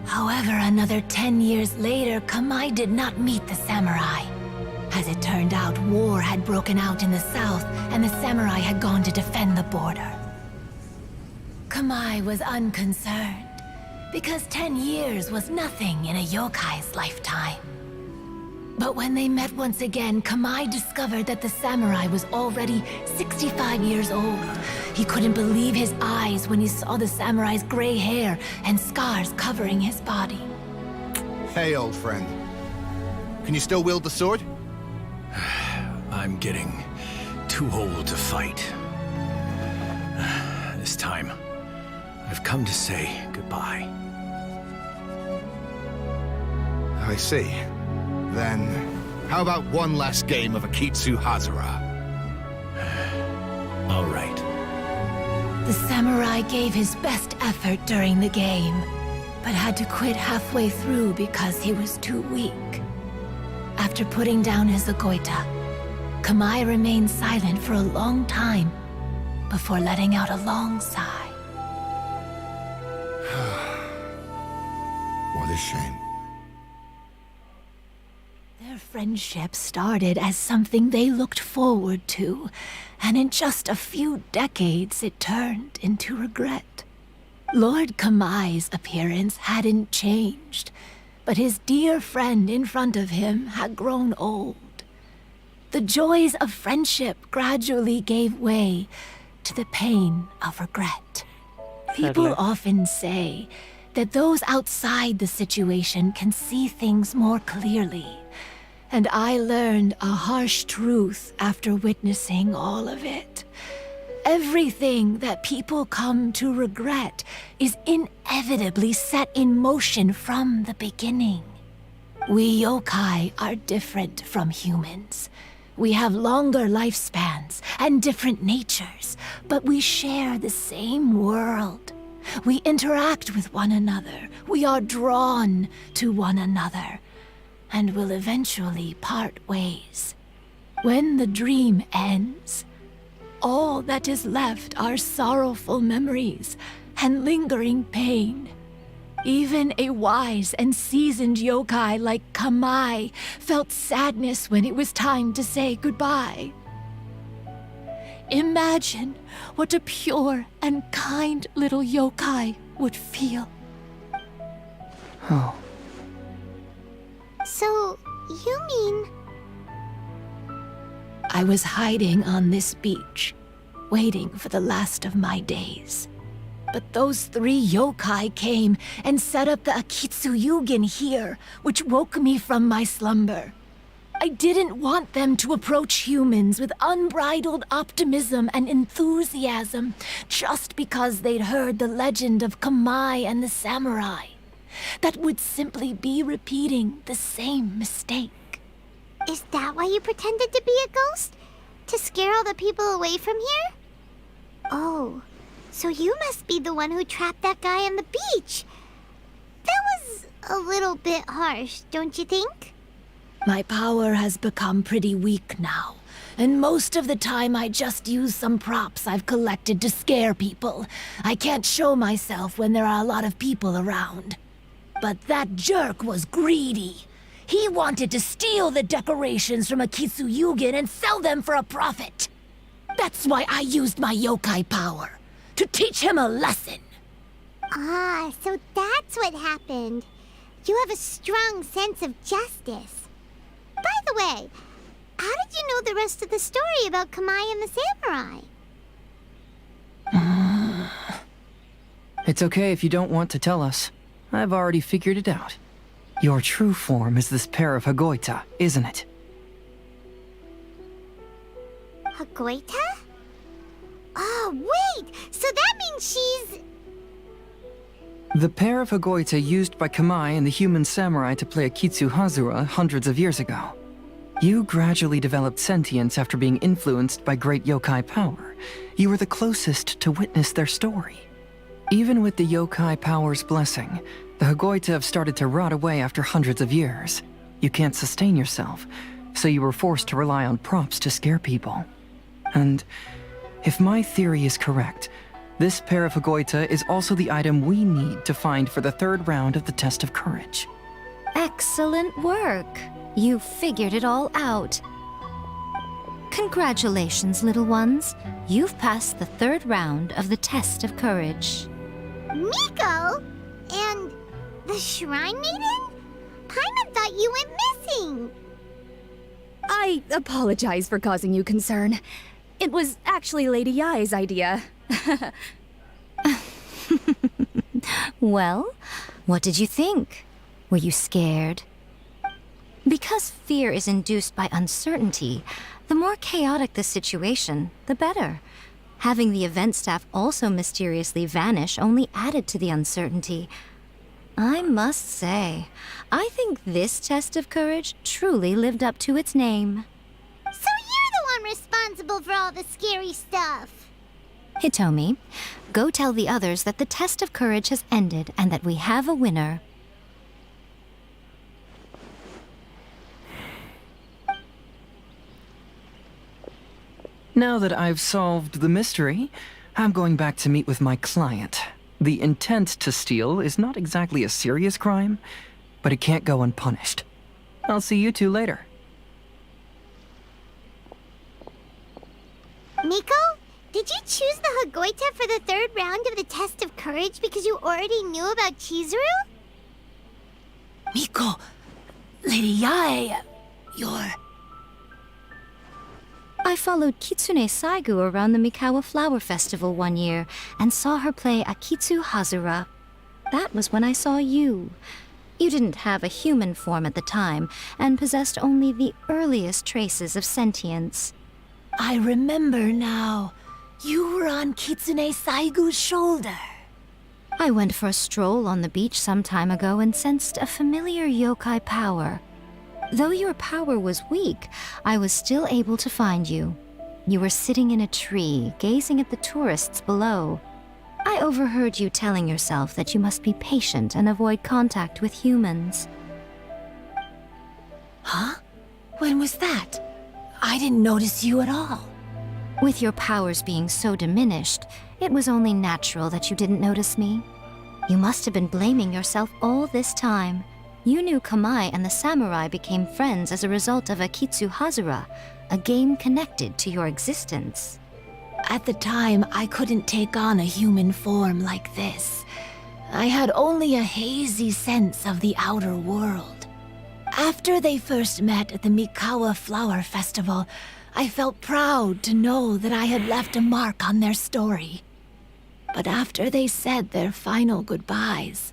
However, another 10 years later, Kamai did not meet the samurai. As it turned out, war had broken out in the south, and the samurai had gone to defend the border. Kamai was unconcerned, because 10 years was nothing in a yokai's lifetime. But when they met once again, Kamai discovered that the samurai was already 65 years old. He couldn't believe his eyes when he saw the samurai's gray hair and scars covering his body. Hey, old friend. Can you still wield the sword? I'm getting too old to fight. This time, I've come to say goodbye. I see. Then, how about one last game of Akitsu Hazara? All right. The samurai gave his best effort during the game, but had to quit halfway through because he was too weak. After putting down his Agoita, Kamai remained silent for a long time before letting out a long sigh. What a shame. Their friendship started as something they looked forward to, and in just a few decades it turned into regret. Lord Kamai's appearance hadn't changed, but his dear friend in front of him had grown old. The joys of friendship gradually gave way to the pain of regret. People Sadly. often say that those outside the situation can see things more clearly. And I learned a harsh truth after witnessing all of it. Everything that people come to regret is inevitably set in motion from the beginning. We yokai are different from humans. We have longer lifespans and different natures, but we share the same world. We interact with one another. We are drawn to one another, and will eventually part ways. When the dream ends, all that is left are sorrowful memories and lingering pain. Even a wise and seasoned yokai like Kamai felt sadness when it was time to say goodbye. Imagine what a pure and kind little yokai would feel. Oh, So, you mean... I was hiding on this beach, waiting for the last of my days. But those 3 yokai came and set up the Akitsu Yugen here, which woke me from my slumber. I didn't want them to approach humans with unbridled optimism and enthusiasm just because they'd heard the legend of Kamai and the samurai. That would simply be repeating the same mistake. Is that why you pretended to be a ghost? To scare all the people away from here? Oh, so you must be the one who trapped that guy on the beach. That was a little bit harsh, don't you think? My power has become pretty weak now, and most of the time I just use some props I've collected to scare people. I can't show myself when there are a lot of people around. But that jerk was greedy. He wanted to steal the decorations from Akitsu Yugen and sell them for a profit. That's why I used my yokai power, to teach him a lesson. Ah, so that's what happened. You have a strong sense of justice. By the way, how did you know the rest of the story about Kamai and the samurai? it's okay if you don't want to tell us. I've already figured it out. Your true form is this pair of Hagoita, isn't it? Hagoita? Oh, wait! So that means she's... The pair of Hagoita used by Kamai and the human samurai to play Akitsu Hazura hundreds of years ago. You gradually developed sentience after being influenced by great yokai power. You were the closest to witness their story. Even with the yokai power's blessing, the Hagoita have started to rot away after hundreds of years. You can't sustain yourself, so you were forced to rely on props to scare people. And if my theory is correct, this pair of Hagoita is also the item we need to find for the 3rd round of the test of courage. Excellent work. You figured it all out. Congratulations, little ones. You've passed the 3rd round of the test of courage. Miko? And the Shrine Maiden? Paimon thought you went missing. I apologize for causing you concern. It was actually Lady Yai's idea. Well, what did you think? Were you scared? Because fear is induced by uncertainty, the more chaotic the situation, the better. Having the event staff also mysteriously vanish only added to the uncertainty. I must say, I think this test of courage truly lived up to its name. So you're the one responsible for all the scary stuff. Hitomi, go tell the others that the test of courage has ended and that we have a winner. Now that I've solved the mystery, I'm going back to meet with my client. The intent to steal is not exactly a serious crime, but it can't go unpunished. I'll see you two later. Miko, did you choose the Hagoita for the third round of the test of courage because you already knew about Chizuru? Miko, Lady Yae, you're... I followed Kitsune Saigu around the Mikawa Flower Festival one year and saw her play Akitsu Hazura. That was when I saw you. You didn't have a human form at the time and possessed only the earliest traces of sentience. I remember now. You were on Kitsune Saigu's shoulder. I went for a stroll on the beach some time ago and sensed a familiar yokai power. Though your power was weak, I was still able to find you. You were sitting in a tree, gazing at the tourists below. I overheard you telling yourself that you must be patient and avoid contact with humans. Huh? When was that? I didn't notice you at all. With your powers being so diminished, it was only natural that you didn't notice me. You must have been blaming yourself all this time. You knew Kamai and the samurai became friends as a result of Akitsu Hazura, a game connected to your existence. At the time, I couldn't take on a human form like this. I had only a hazy sense of the outer world. After they first met at the Mikawa Flower Festival, I felt proud to know that I had left a mark on their story. But after they said their final goodbyes,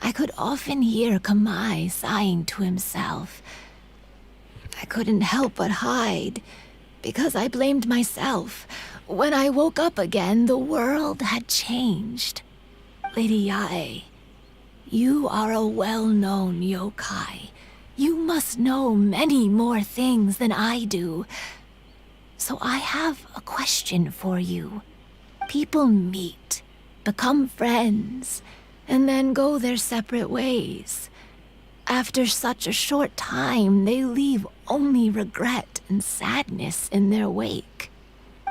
I could often hear Kamai sighing to himself. I couldn't help but hide, because I blamed myself. When I woke up again, the world had changed. Lady Yae, you are a well-known yokai. You must know many more things than I do. So I have a question for you. People meet, become friends, and then go their separate ways. After such a short time, they leave only regret and sadness in their wake.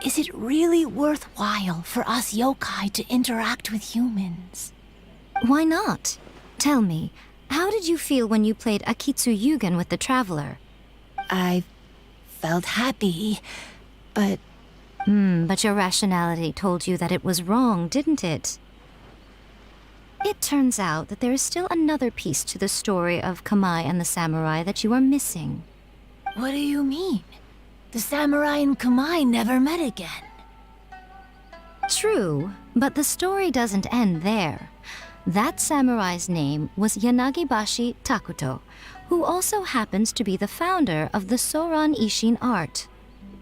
Is it really worthwhile for us yokai to interact with humans? Why not? Tell me, how did you feel when you played Akitsu Yugen with the Traveler? I felt happy, but... But your rationality told you that it was wrong, didn't it? It turns out that there is still another piece to the story of Kamai and the samurai that you are missing. What do you mean? The samurai and Kamai never met again. True, but the story doesn't end there. That samurai's name was Yanagibashi Takuto, who also happens to be the founder of the Soran Ishin art.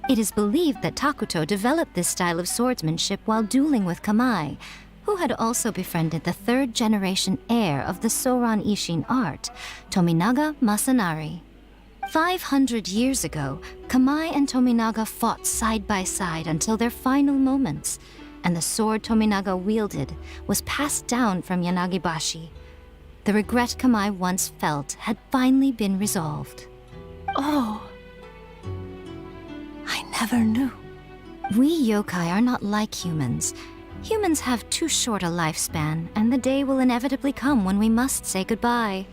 It is believed that Takuto developed this style of swordsmanship while dueling with Kamai, who had also befriended the third-generation heir of the Soran Ishin art, Tominaga Masanari. 500 years ago, Kamai and Tominaga fought side by side until their final moments, and the sword Tominaga wielded was passed down from Yanagibashi. The regret Kamai once felt had finally been resolved. Oh, I never knew. We yokai are not like humans. Humans have too short a lifespan, and the day will inevitably come when we must say goodbye.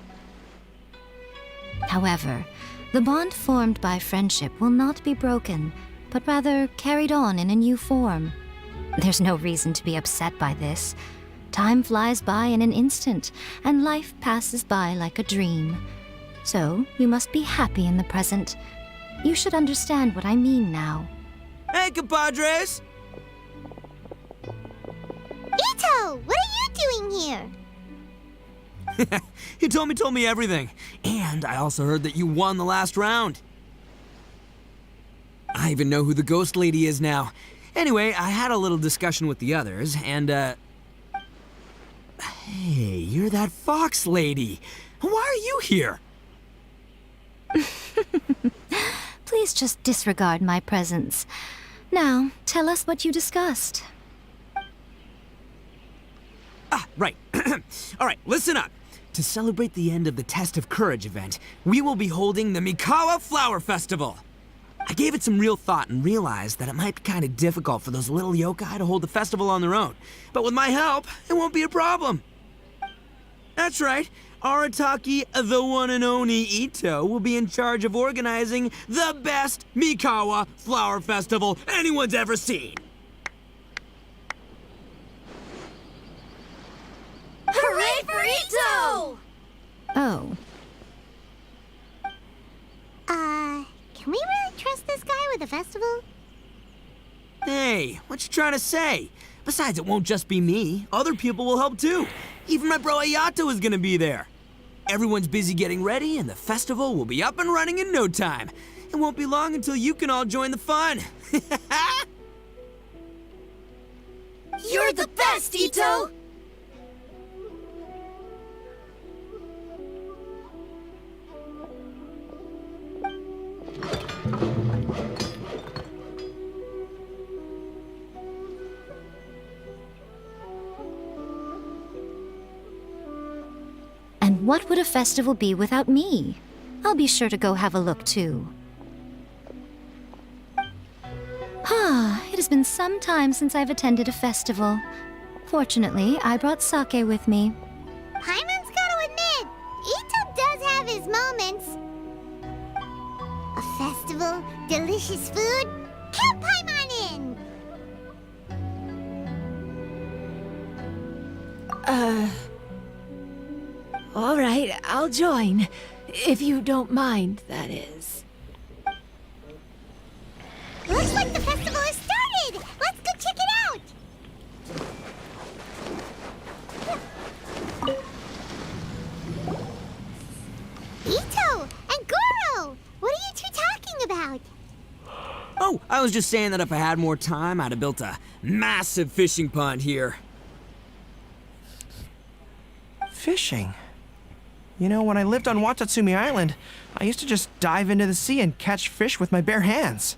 However, the bond formed by friendship will not be broken, but rather carried on in a new form. There's no reason to be upset by this. Time flies by in an instant, and life passes by like a dream. So, you must be happy in the present. You should understand what I mean now. Hey, compadres! Ito, what are you doing here? Hitomi told me everything. And I also heard that you won the last round. I even know who the ghost lady is now. Anyway, I had a little discussion with the others, and, Hey, you're that fox lady. Why are you here? Please just disregard my presence. Now, tell us what you discussed. Ah, right. All right, listen up. To celebrate the end of the Test of Courage event, we will be holding the Mikawa Flower Festival. I gave it some real thought and realized that it might be kind of difficult for those little yokai to hold the festival on their own. But with my help, it won't be a problem. That's right. Arataki, the one and only Ito, will be in charge of organizing the best Mikawa Flower Festival anyone's ever seen. Hooray for Ito! Oh. Can we really trust this guy with the festival? Hey, what you trying to say? Besides, it won't just be me. Other people will help too. Even my bro Ayato is gonna be there. Everyone's busy getting ready, and the festival will be up and running in no time. It won't be long until you can all join the fun. You're the best, Ito! And what would a festival be without me? I'll be sure to go have a look too. It has been some time since I've attended a festival. Fortunately, I brought sake with me. Paimon's gotta admit, Ito does have his moments. A festival, delicious food, count Paimon in! All right, I'll join. If you don't mind, that is. Looks like the festival has started! Let's go check it out! Ito and Goro! What are you two talking about? Oh, I was just saying that if I had more time, I'd have built a massive fishing pond here. Fishing? You know, when I lived on Watatsumi Island, I used to just dive into the sea and catch fish with my bare hands.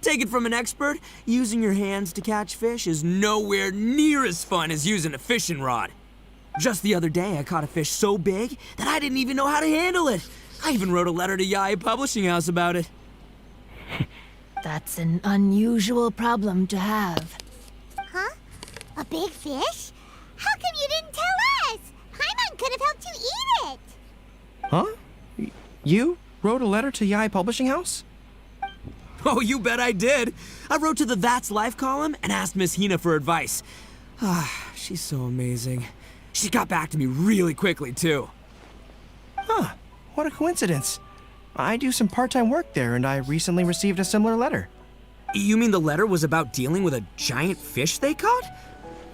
Take it from an expert, using your hands to catch fish is nowhere near as fun as using a fishing rod. Just the other day, I caught a fish so big that I didn't even know how to handle it. I even wrote a letter to Yae Publishing House about it. That's an unusual problem to have. Huh? A big fish? How come you didn't tell us? Paimon could have helped you eat it! Huh? You wrote a letter to Yae Publishing House? Oh, you bet I did. I wrote to the That's Life column and asked Miss Hina for advice. She's so amazing. She got back to me really quickly, too. Huh, what a coincidence. I do some part-time work there, and I recently received a similar letter. You mean the letter was about dealing with a giant fish they caught?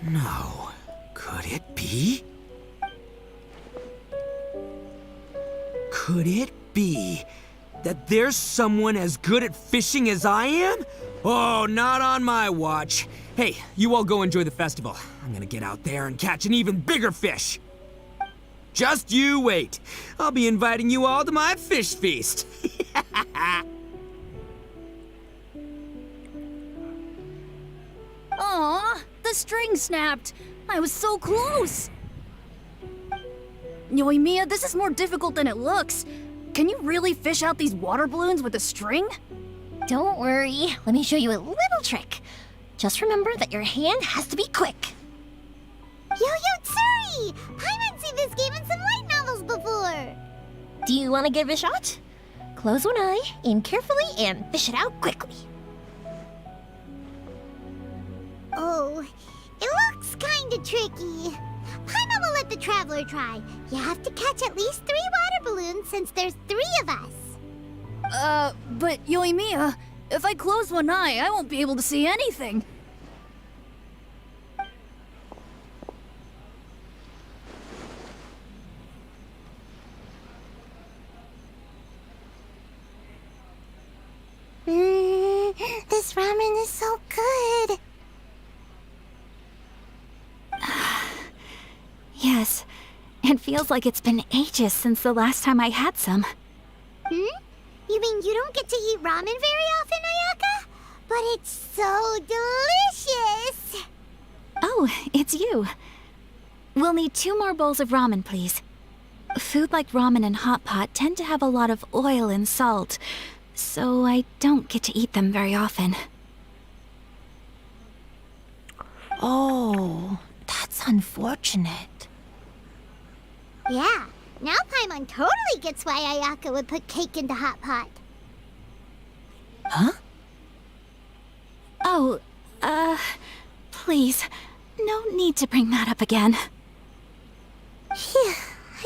No. Could it be? Could it be that there's someone as good at fishing as I am? Oh, not on my watch. Hey, you all go enjoy the festival. I'm gonna get out there and catch an even bigger fish. Just you wait. I'll be inviting you all to my fish feast. Aw, the string snapped. I was so close. Yoimiya, this is more difficult than it looks. Can you really fish out these water balloons with a string? Don't worry, let me show you a little trick. Just remember that your hand has to be quick. Yo-Yo Tsuri! Paimon's seen this game in some light novels before. Do you want to give it a shot? Close one eye, aim carefully, and fish it out quickly. Oh, it looks kinda tricky. Paimon will let the traveler try. You have to catch at least 3 water balloons since there's 3 of us. But Yoimiya, if I close one eye, I won't be able to see anything. The This ramen is so good. Yes, it feels like it's been ages since the last time I had some. Hmm? You mean you don't get to eat ramen very often, Ayaka? But it's so delicious! Oh, it's you. We'll need 2 more bowls of ramen, please. Food like ramen and hot pot tend to have a lot of oil and salt, so I don't get to eat them very often. Oh, that's unfortunate. Yeah, now Paimon totally gets why Ayaka would put cake into hot pot. Huh? Oh, please, no need to bring that up again. Phew,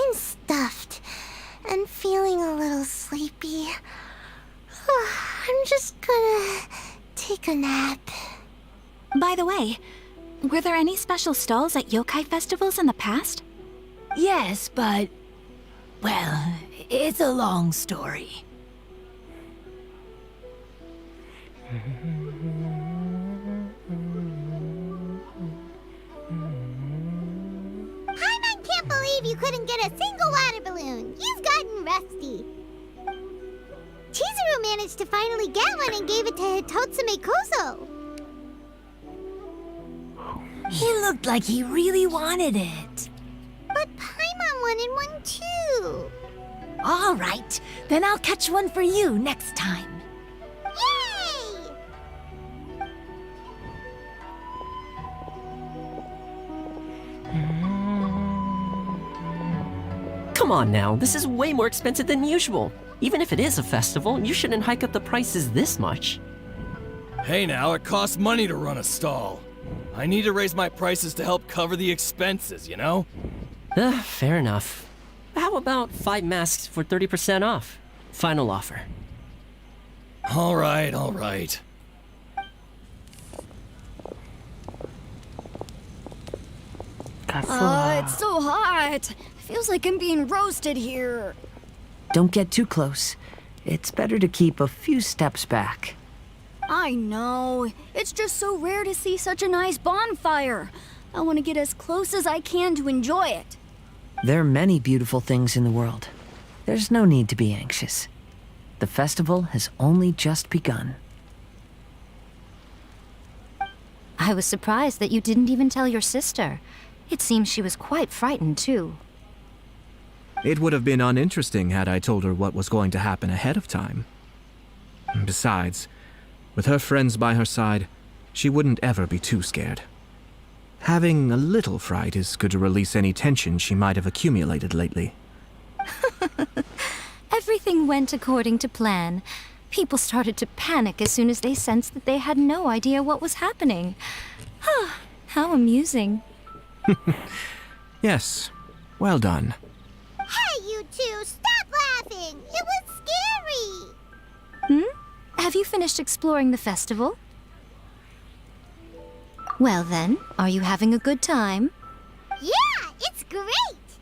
I'm stuffed and feeling a little sleepy. I'm just gonna take a nap. By the way, were there any special stalls at yokai festivals in the past? Yes, but... well, it's a long story. Paimon can't believe you couldn't get a single water balloon. You've gotten rusty. Chizuru managed to finally get one and gave it to Hitotsume Kozo. He looked like he really wanted it. But Paimon wanted one too. All right, then I'll catch one for you next time. Yay! Come on now, this is way more expensive than usual. Even if it is a festival, you shouldn't hike up the prices this much. Hey now, it costs money to run a stall. I need to raise my prices to help cover the expenses, you know? Fair enough. How about 5 masks for 30% off? Final offer. All right. It's so hot. Feels like I'm being roasted here. Don't get too close. It's better to keep a few steps back. I know. It's just so rare to see such a nice bonfire. I want to get as close as I can to enjoy it. There are many beautiful things in the world. There's no need to be anxious. The festival has only just begun. I was surprised that you didn't even tell your sister. It seems she was quite frightened, too. It would have been uninteresting had I told her what was going to happen ahead of time. Besides, with her friends by her side, she wouldn't ever be too scared. Having a little fright is good to release any tension she might have accumulated lately. Everything went according to plan. People started to panic as soon as they sensed that they had no idea what was happening. How amusing. Yes, well done. Hey, you two, stop laughing! It was scary! Have you finished exploring the festival? Well then, are you having a good time? Yeah, it's great!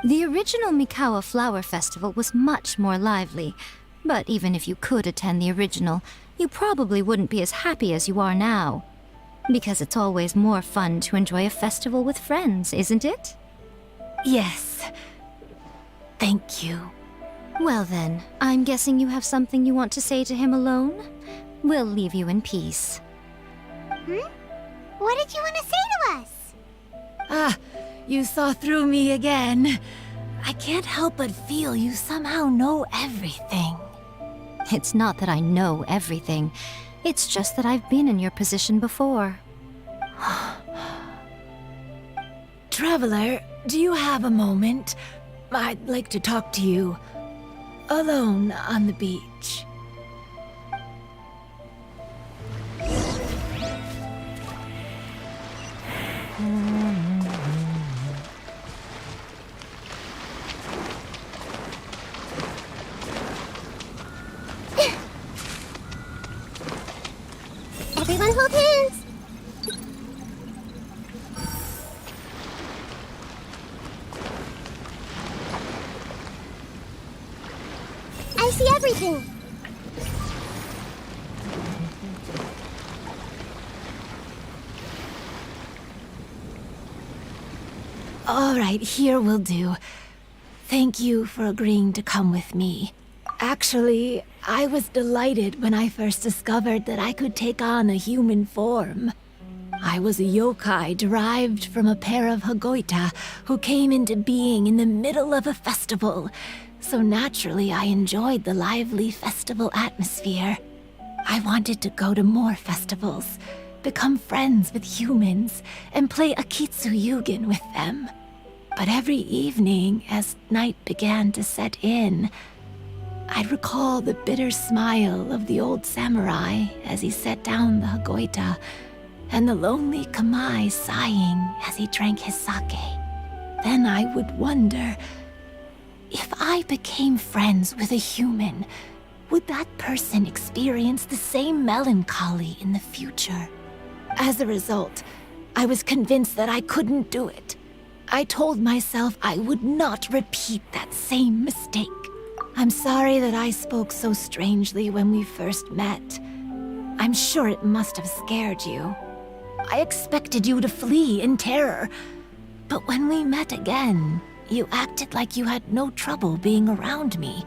The original Mikawa Flower Festival was much more lively, but even if you could attend the original, you probably wouldn't be as happy as you are now. Because it's always more fun to enjoy a festival with friends, isn't it? Yes. Thank you. Well then, I'm guessing you have something you want to say to him alone? We'll leave you in peace. What did you want to say to us? You saw through me again. I can't help but feel you somehow know everything. It's not that I know everything. It's just that I've been in your position before. Traveler, do you have a moment? I'd like to talk to you. Alone on the beach. Everyone hold hands! I see everything! All right, here will do. Thank you for agreeing to come with me. Actually, I was delighted when I first discovered that I could take on a human form. I was a yokai derived from a pair of Hagoita who came into being in the middle of a festival. So naturally, I enjoyed the lively festival atmosphere. I wanted to go to more festivals, become friends with humans, and play Akitsu Yugen with them. But every evening, as night began to set in, I'd recall the bitter smile of the old samurai as he set down the Hagoita, and the lonely Kamai sighing as he drank his sake. Then I would wonder, if I became friends with a human, would that person experience the same melancholy in the future? As a result, I was convinced that I couldn't do it. I told myself I would not repeat that same mistake. I'm sorry that I spoke so strangely when we first met. I'm sure it must have scared you. I expected you to flee in terror. But when we met again, you acted like you had no trouble being around me.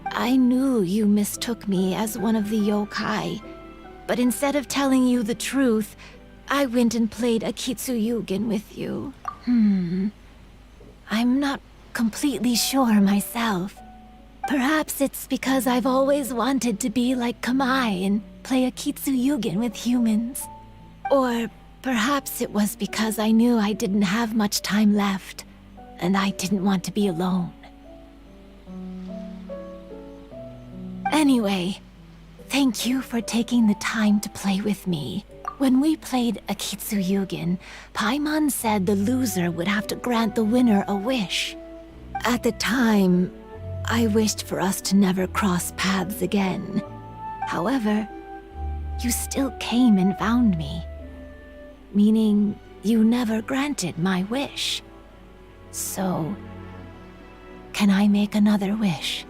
I knew you mistook me as one of the yokai, but instead of telling you the truth, I went and played Akitsu Yugen with you. I'm not completely sure myself. Perhaps it's because I've always wanted to be like Kamai and play Akitsu Yugen with humans. Or perhaps it was because I knew I didn't have much time left, and I didn't want to be alone. Anyway, thank you for taking the time to play with me. When we played Akitsu Yugen, Paimon said the loser would have to grant the winner a wish. At the time, I wished for us to never cross paths again. However, you still came and found me, meaning you never granted my wish. So, can I make another wish?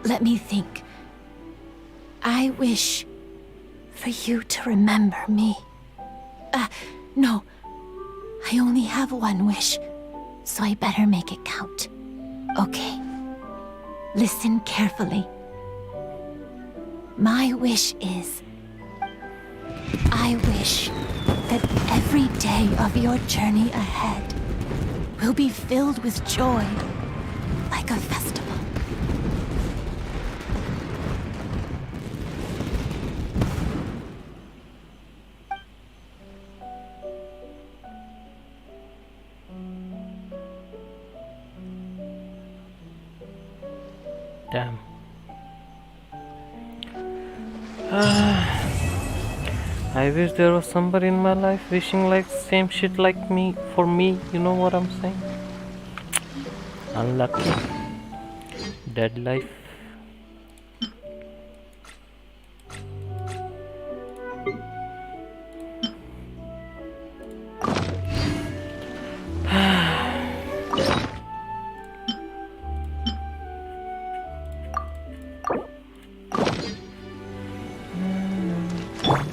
Let me think. I wish for you to remember me. No. I only have one wish, so I better make it count. Okay. Listen carefully. My wish is, I wish that every day of your journey ahead will be filled with joy, like a festival. Damn. I wish there was somebody in my life wishing like same shit like me for me, you know what I'm saying? Unlucky. Dead life.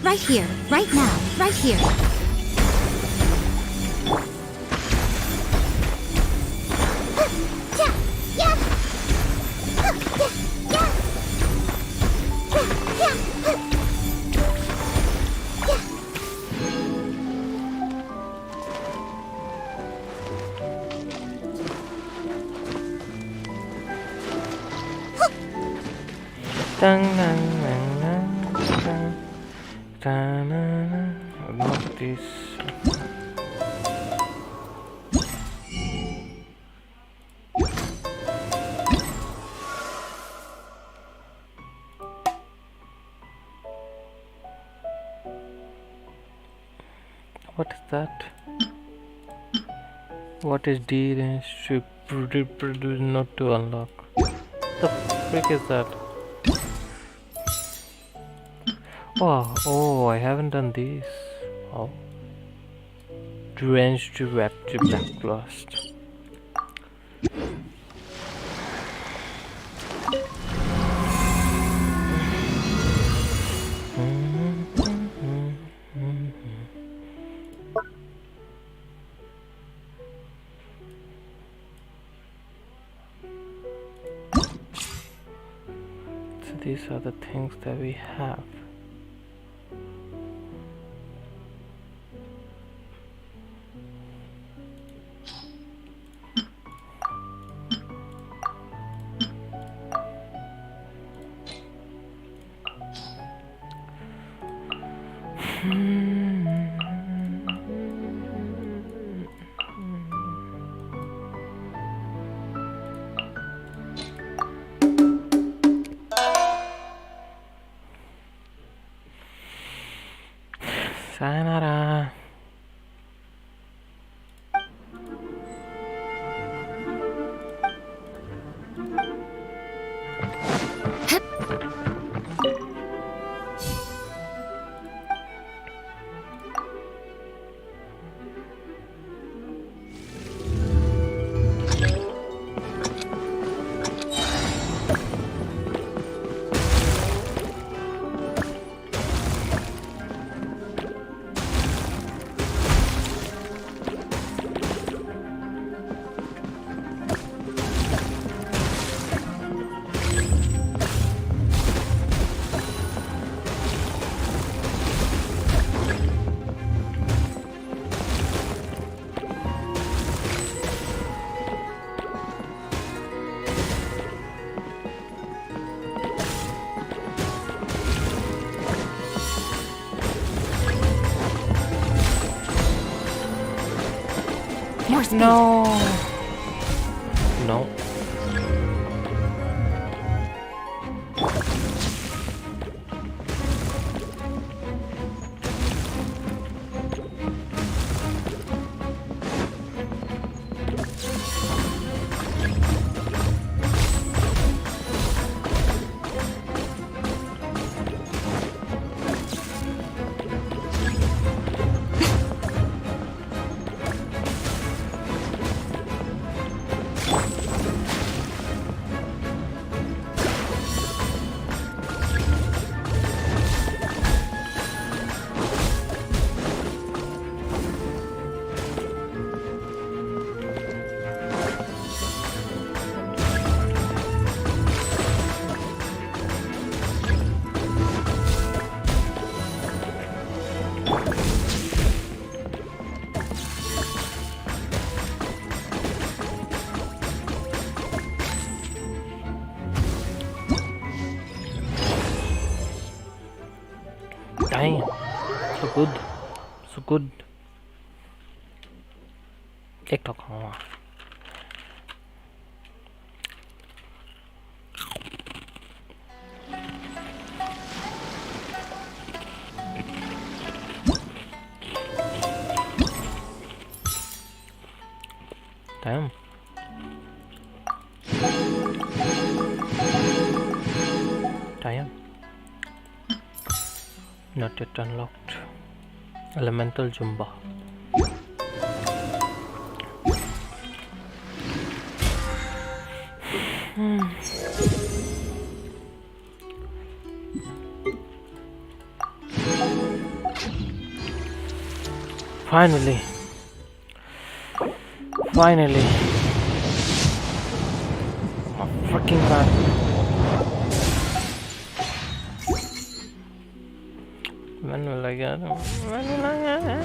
Right here, right now, right here. Dang, dang, dang, dang, dang. Not this. What is that? What is D then should produce not to unlock? The frick is that? Oh, I haven't done this. Oh. Drenched to wrap to black blast. So these are the things that we have. Sayonara. No. No. Dang, so good, so good. Ek to खाऊंगा. Damn. Damn. Not yet unlocked. Elemental Jumba. Finally. Finally. Oh, freaking god. When will I get him? When will I get him?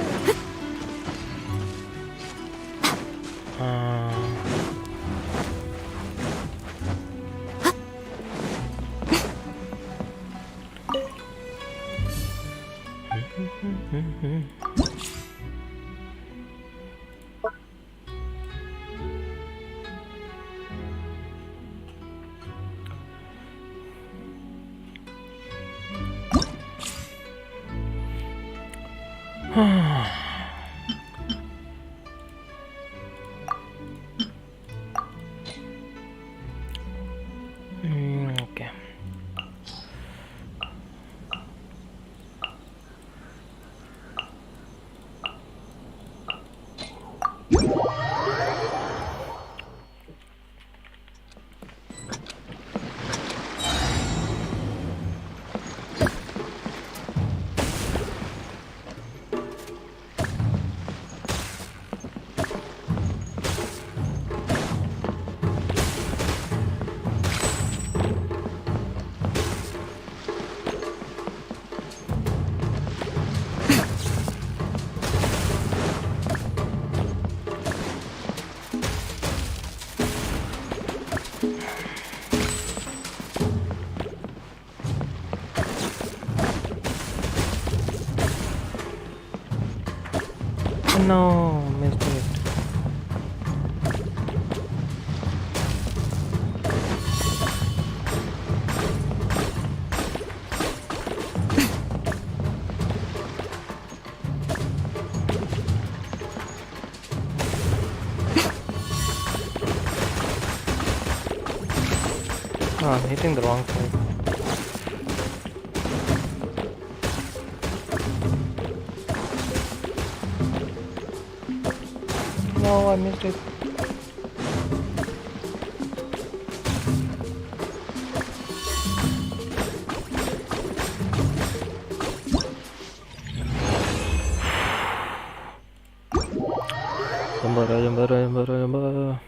Okay. No, missed it. Oh, I'm hitting the wrong side. No, I missed it. Jumba.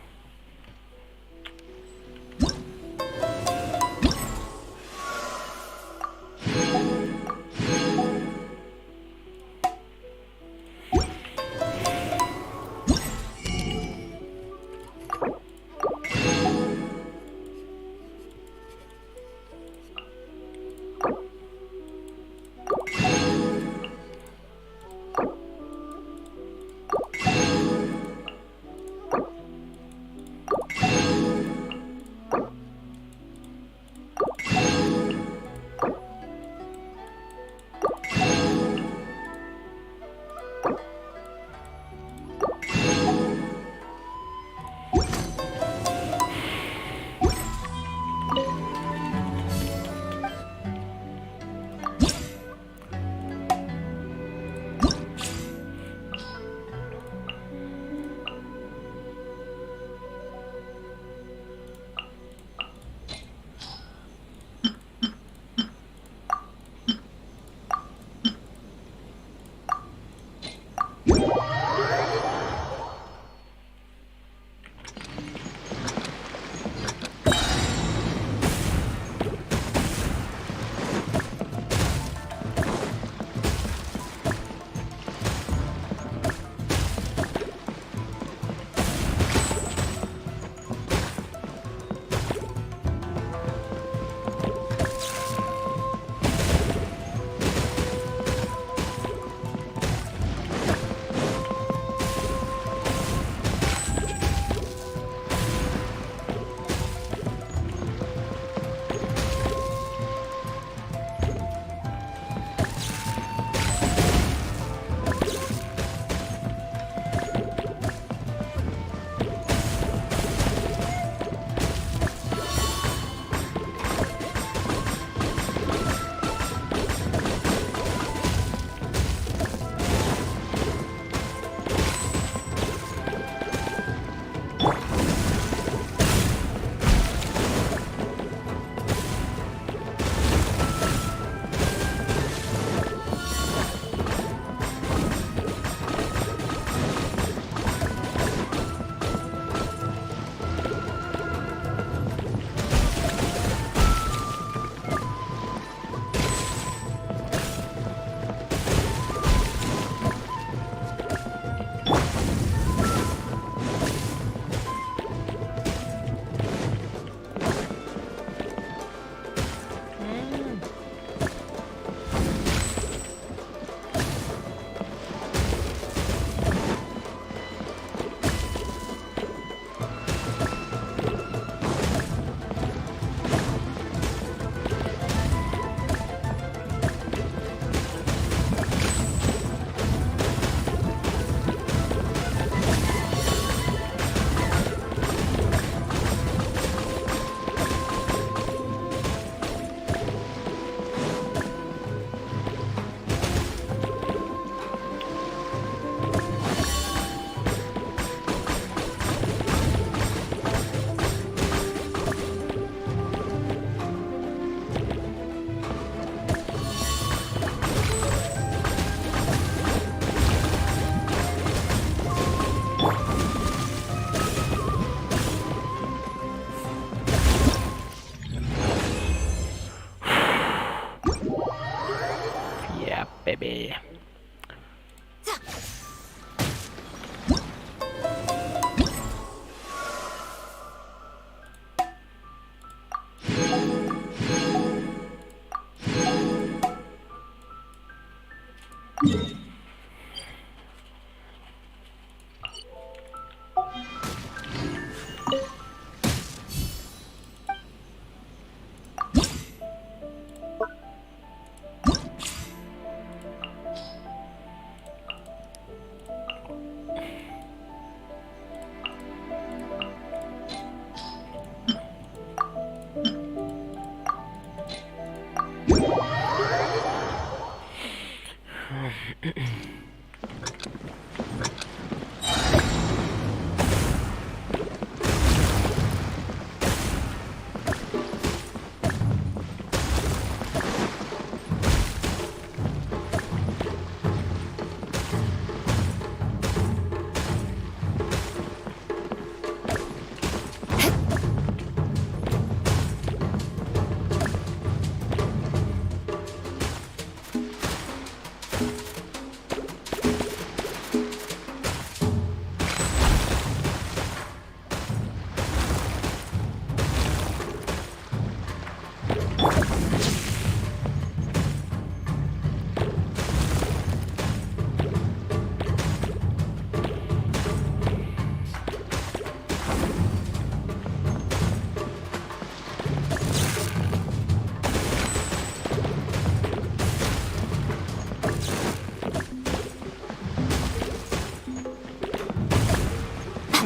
baby.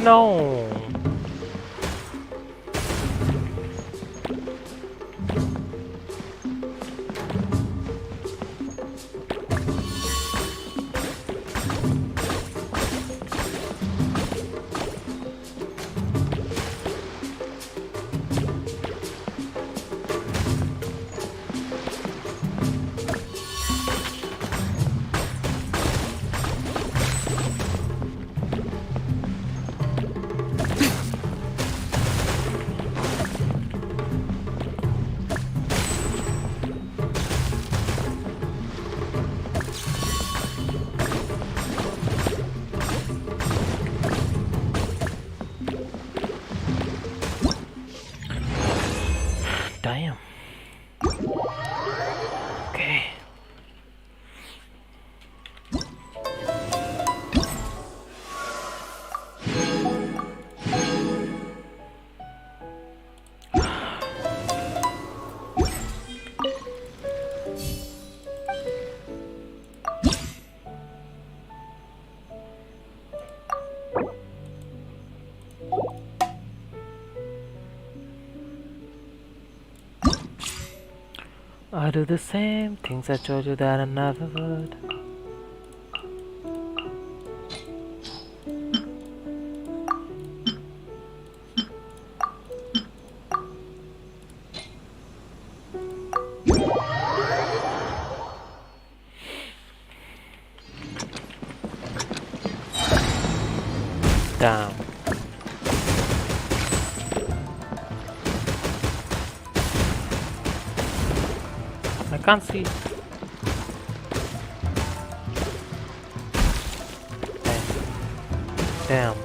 No. Damn. Okay. I do the same things I told you that I never would. Damn. I can't see. Damn.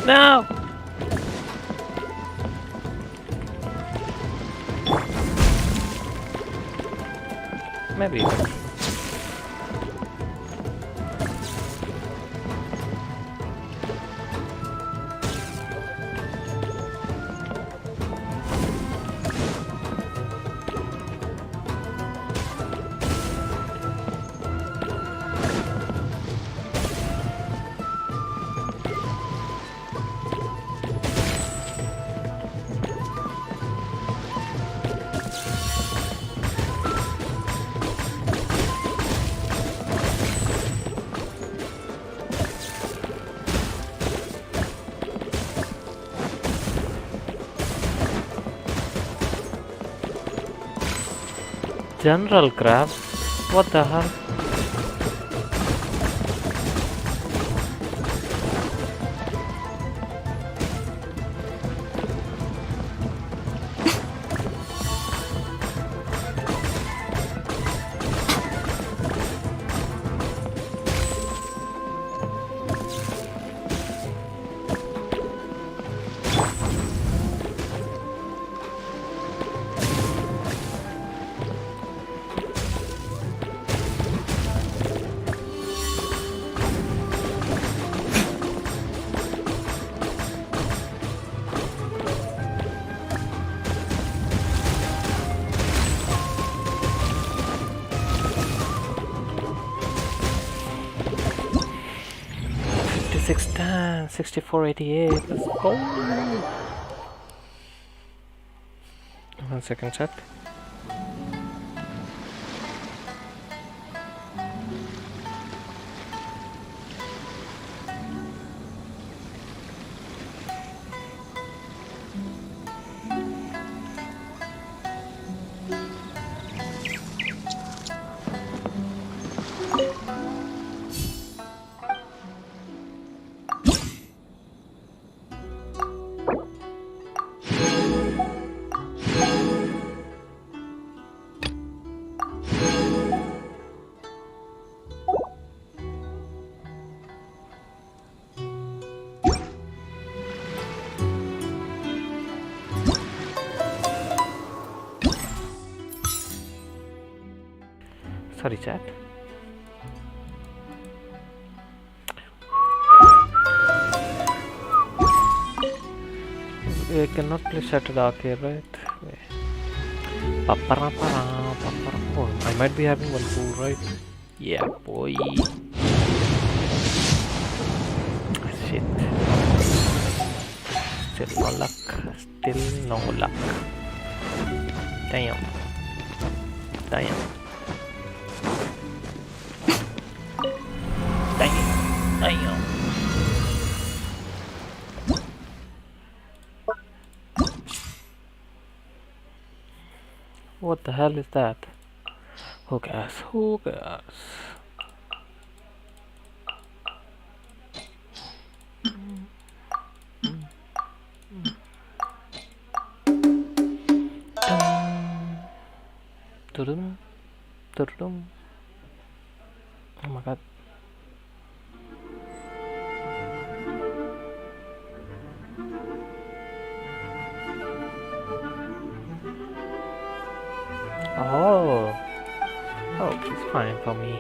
No! Maybe. General crab? What the hell? 610, 6488. Let's go. 1 second, chat. Sorry, chat. We cannot play Shattered Arc here, right? Oh, I might be having one fool, right? Yeah, boy. Shit. Still no luck. Still no luck. Damn. Damn. Damn. What the hell is that? Who cares? Who cares? Dum, dum. Oh my god. Oh, it's fine for me.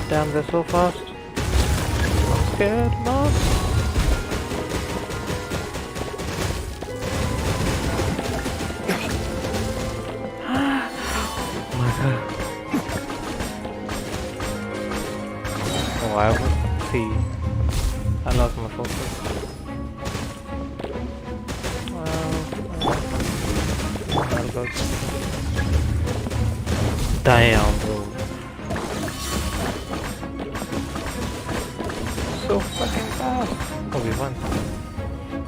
Damn, they're so fast. I'm scared, no. Oh my god. Oh, I would see. I lost my focus. I'll go. Damn, bro. So fucking fast. Oh, we won.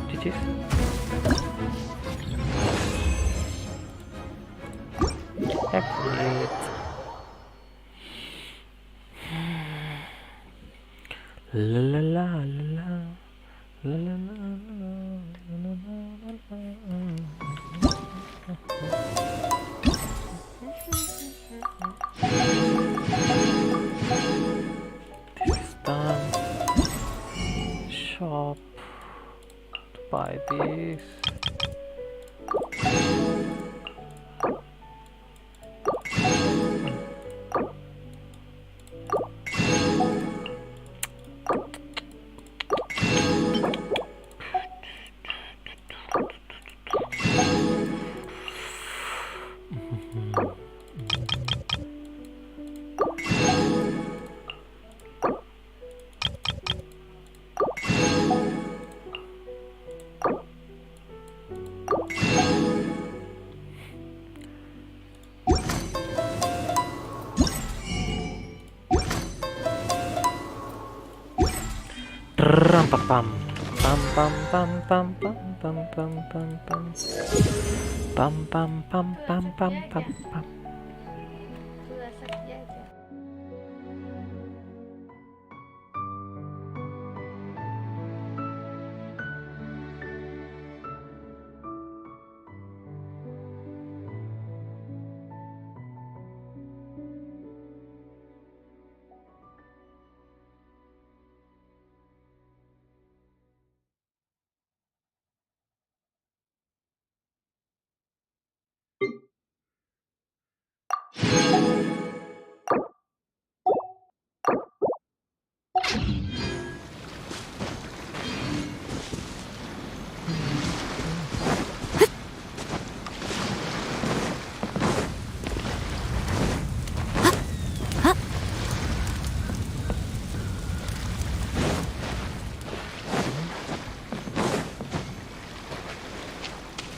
GG's. Excellent. La la la la la la la la This is done. Shop to buy this. Pam pam pam pam pam pam pam pam pam pam pam pam pam pam pam pam.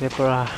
Vapora.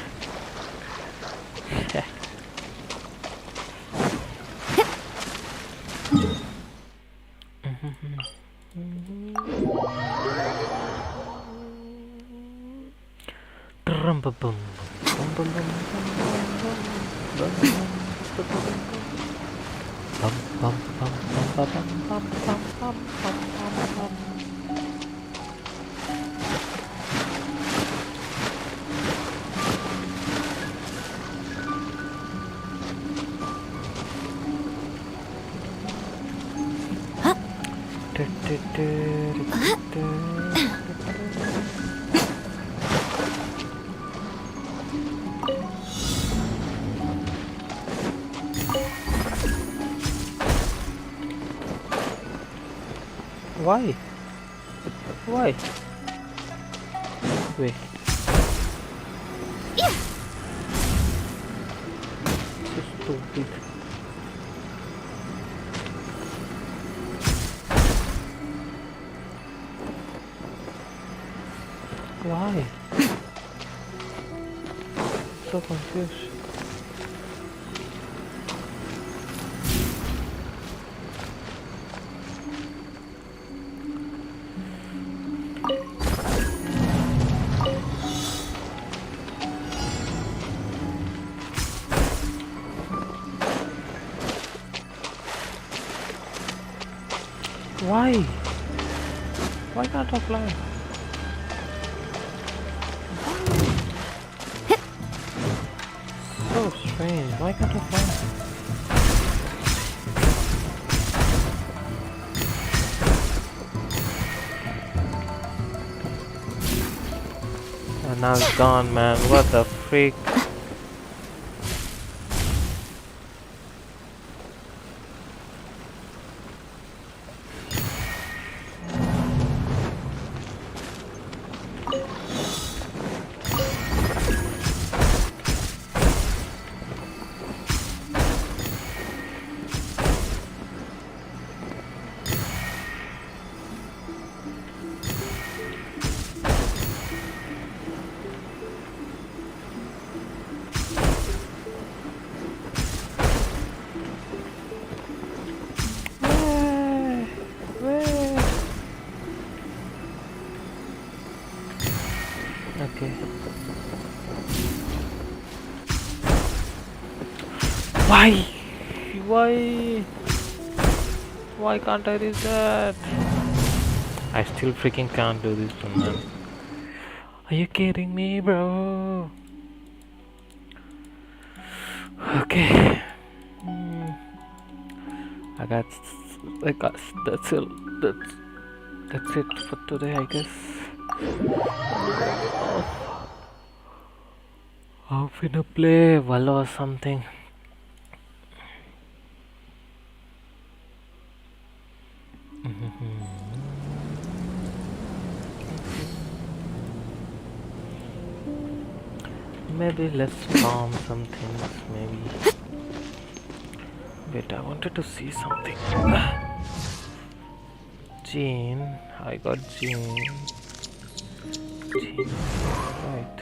Why? Why? Wait. So stupid. Why? So confused. Why? Why can't I fly? So strange. Why can't I fly? And now it's gone, man. What the freak? Okay. Why? Why? Why can't I reach that? I still freaking can't do this one, man. Are you kidding me, bro? Okay. I got that's it. That's it for today, I guess. I'm gonna play Valo or something. Maybe let's farm some things, maybe. Wait, I wanted to see something. Jean, I got Jean. Jean, right.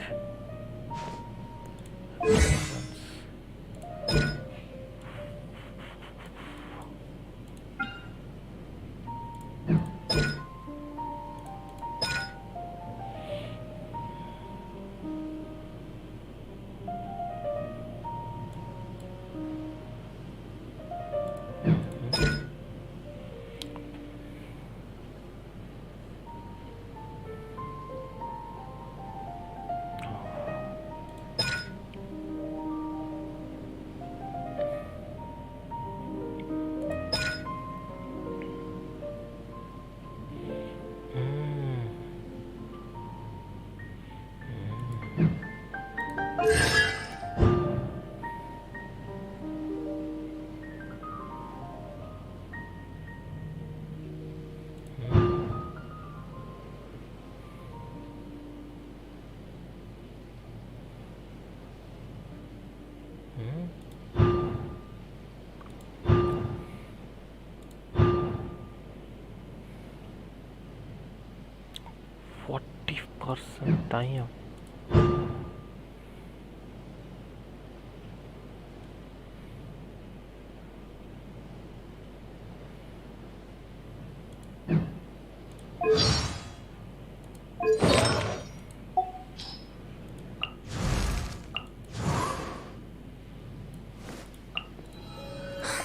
%40 time.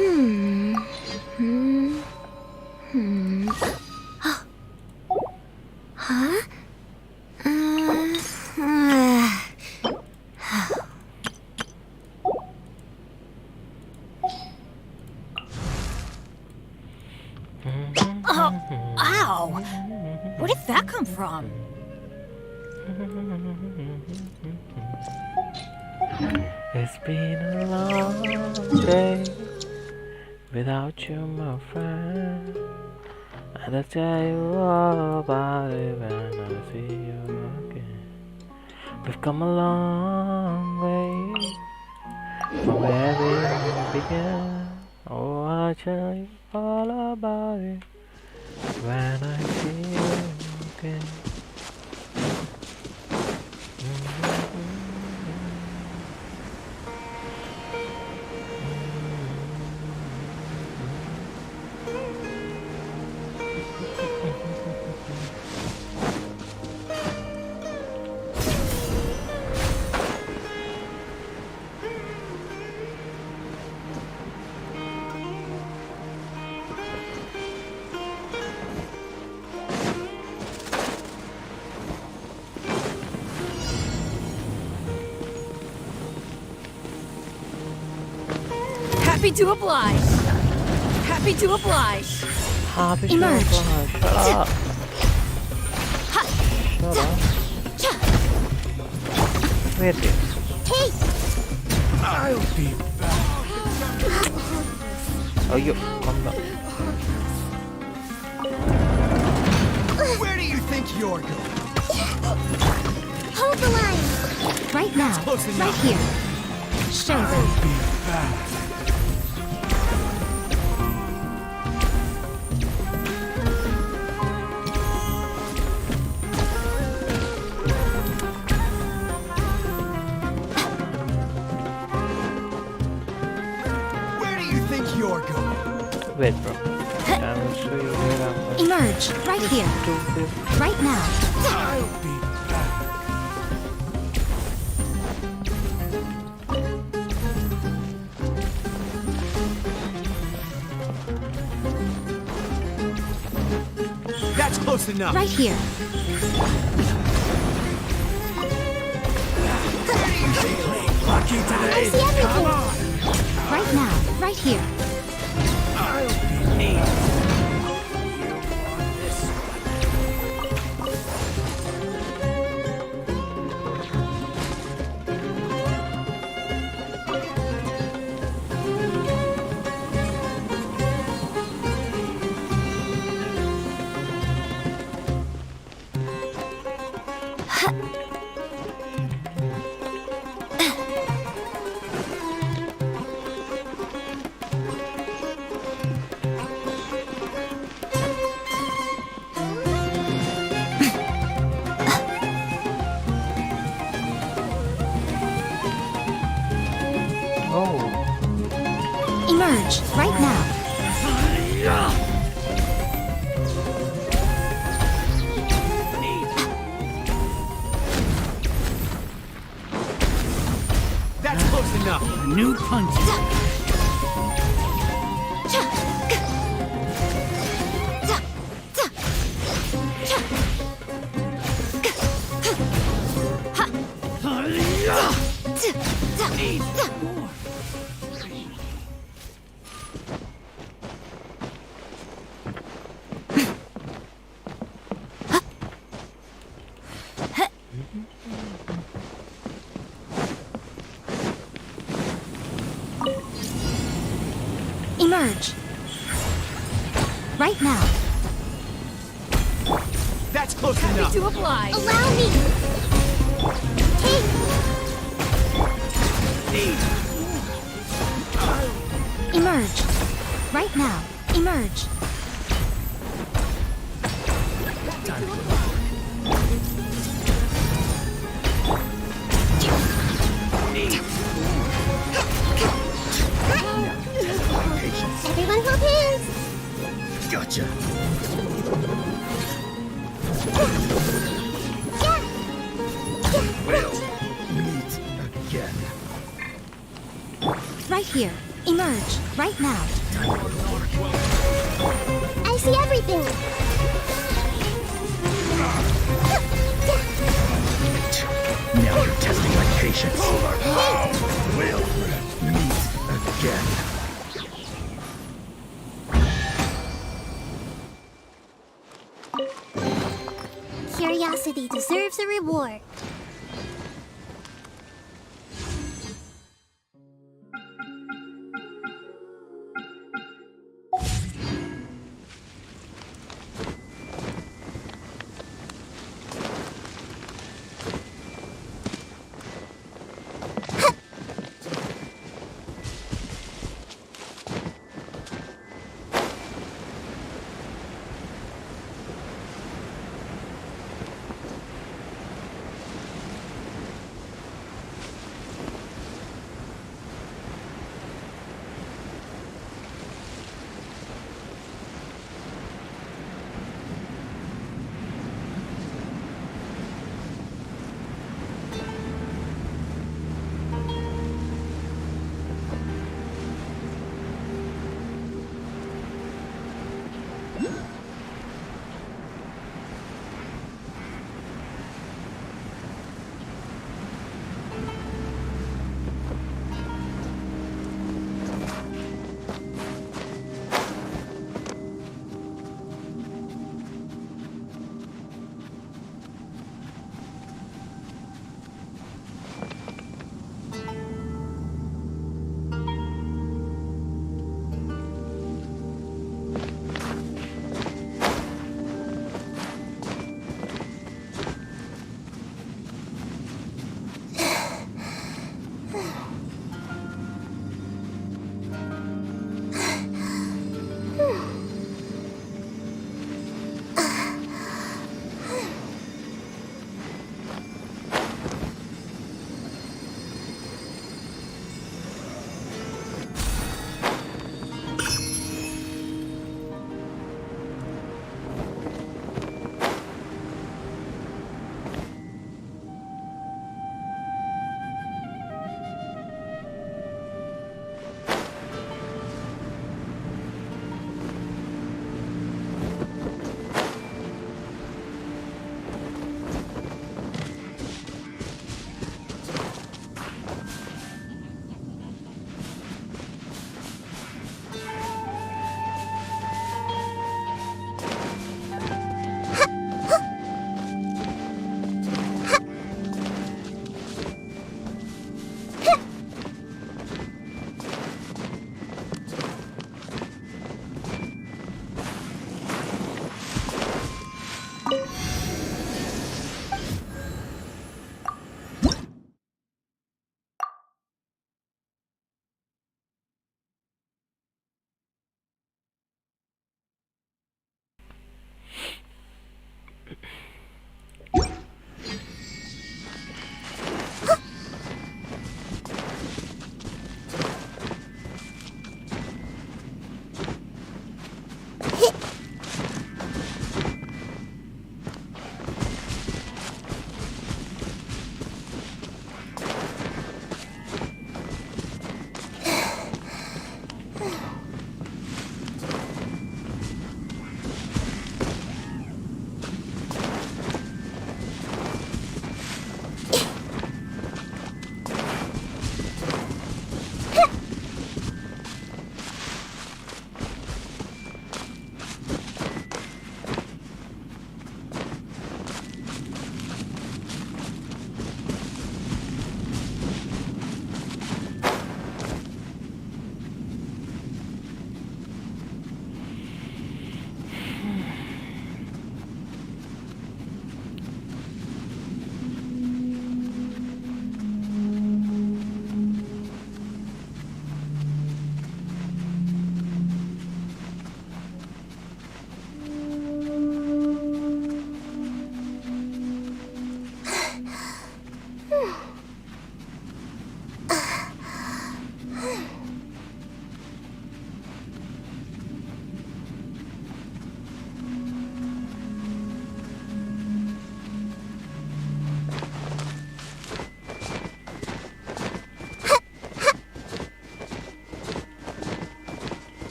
Huh? Oh, ow! Where did that come from? It's been a long day without you, my friend. And I'll tell you all about it when I see you again. We've come a long way from where we began. Oh, I'll tell you all about it when I see you again. Happy to oblige. Happy to oblige. Happy to Emerge. oblige. Shut up. Shut up. Wait there. Hey! I'll be back. Oh, you come down. Where do you think you're going? Hold the line! Right now. close enough. Right here. Show them. I'll be back. Where do you think you're going? Wait, bro. I will show you where I'm going. Emerge. Right here. Right now. I'll be back. That's close enough. Right here. Lucky today. I see everything! Come on. Right now. Right here. I'll be Emerge. Right now. That's close enough. New punch. Emerge. Right now. That's close Happy enough. to oblige. Allow me! Hey! Emerge. Right now. Emerge. Everyone hold hands! Gotcha. We'll meet again. Right here. Emerge, right now. I see everything. Now you're testing my patience. We'll meet again. Curiosity deserves a reward.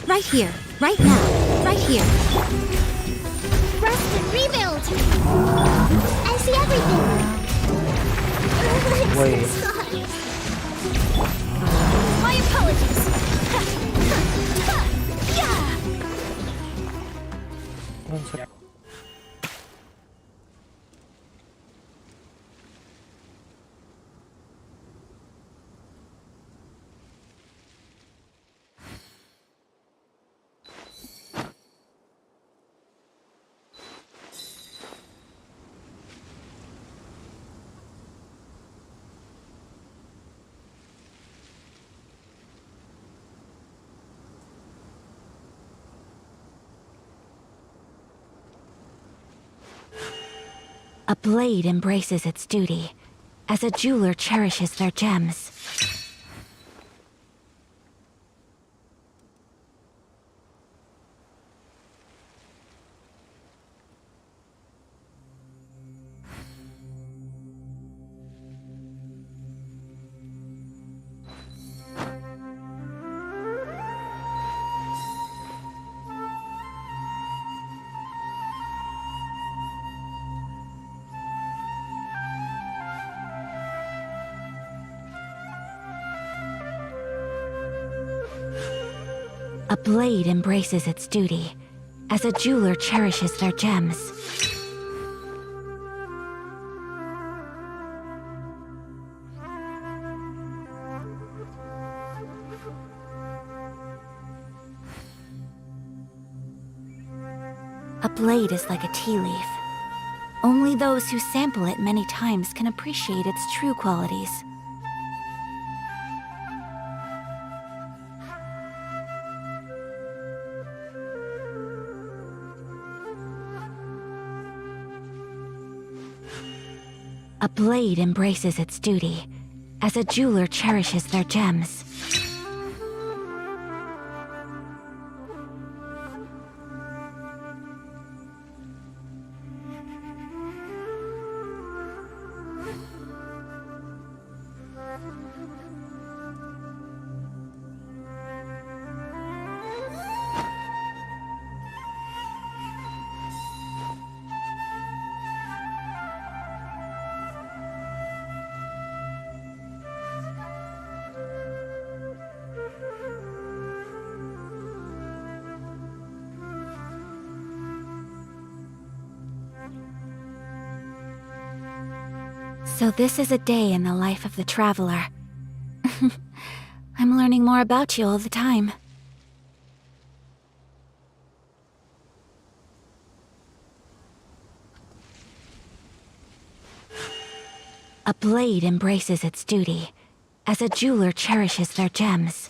Right here, right now, right here. Rest and rebuild! I see everything! Wait. My apologies! One second. A blade embraces its duty, as a jeweler cherishes their gems. A blade embraces its duty, as a jeweler cherishes their gems. A blade is like a tea leaf. Only those who sample it many times can appreciate its true qualities. A blade embraces its duty, as a jeweler cherishes their gems. So this is a day in the life of the traveler. I'm learning more about you all the time. A blade embraces its duty, as a jeweler cherishes their gems.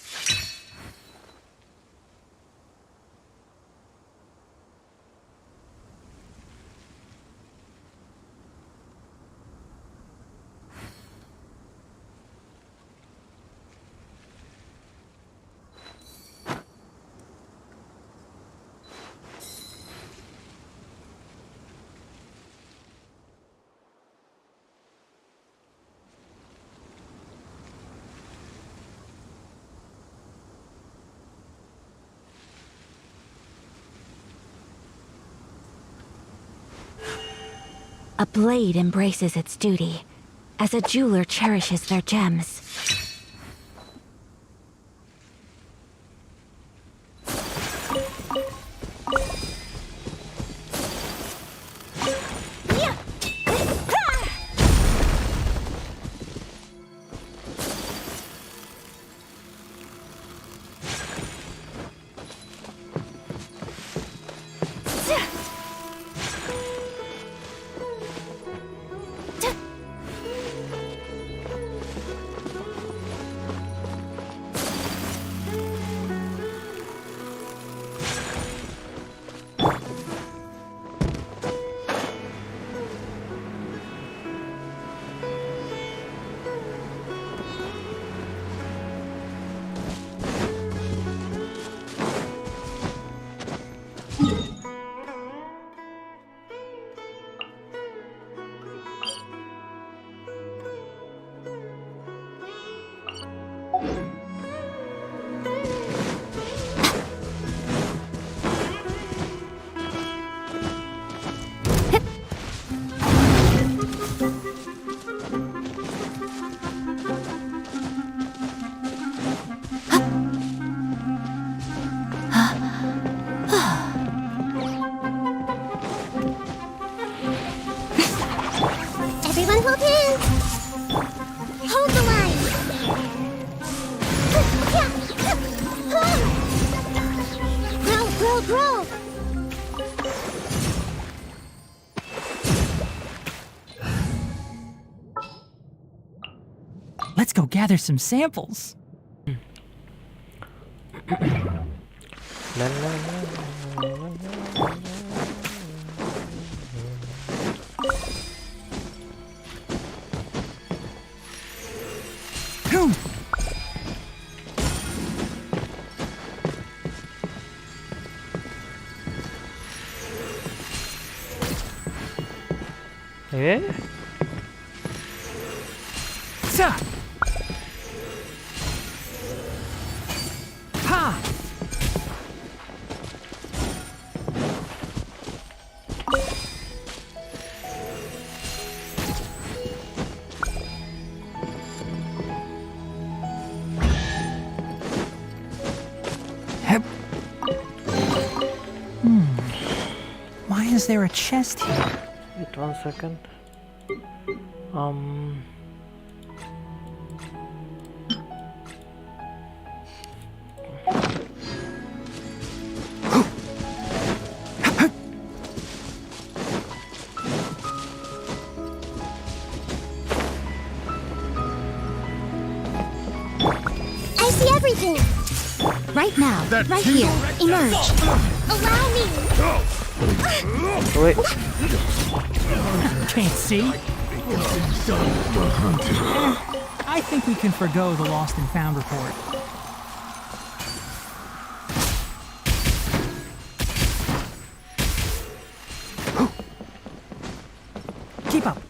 A blade embraces its duty, as a jeweler cherishes their gems. Crawl, crawl! Let's go gather some samples. La, la, la, la, la, la. ¿Eh? Sa! Ha! Hep. Why is there a chest here? Wait 1 second. I see everything! Right now, right here, emerge. Allow me! Wait. Can't see? I think we can forgo the lost and found report. Keep up.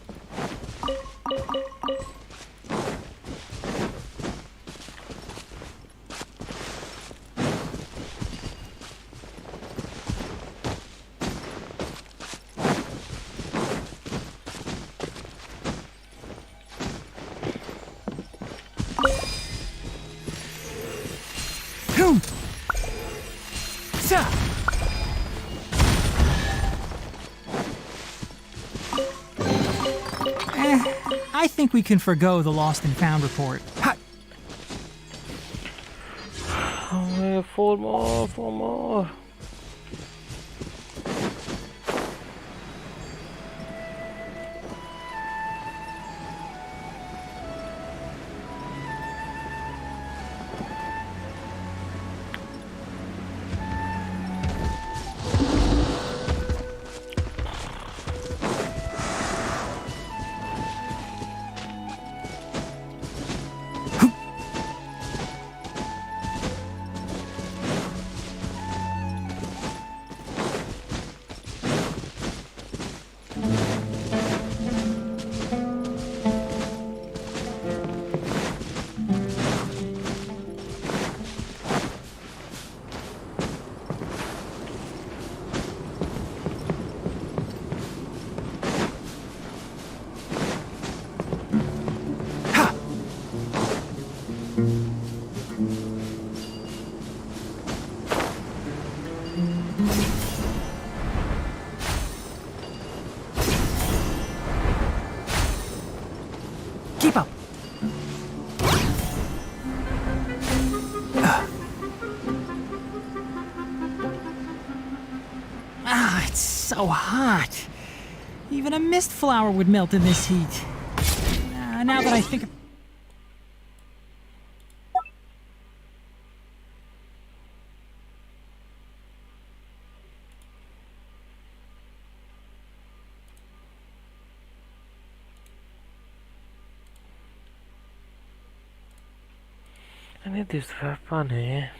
I think we can forgo the lost and found report. Oh, 4 more, 4 more. Keep up. It's so hot. Even a mist flower would melt in this heat. Now that I think... I need this weapon here.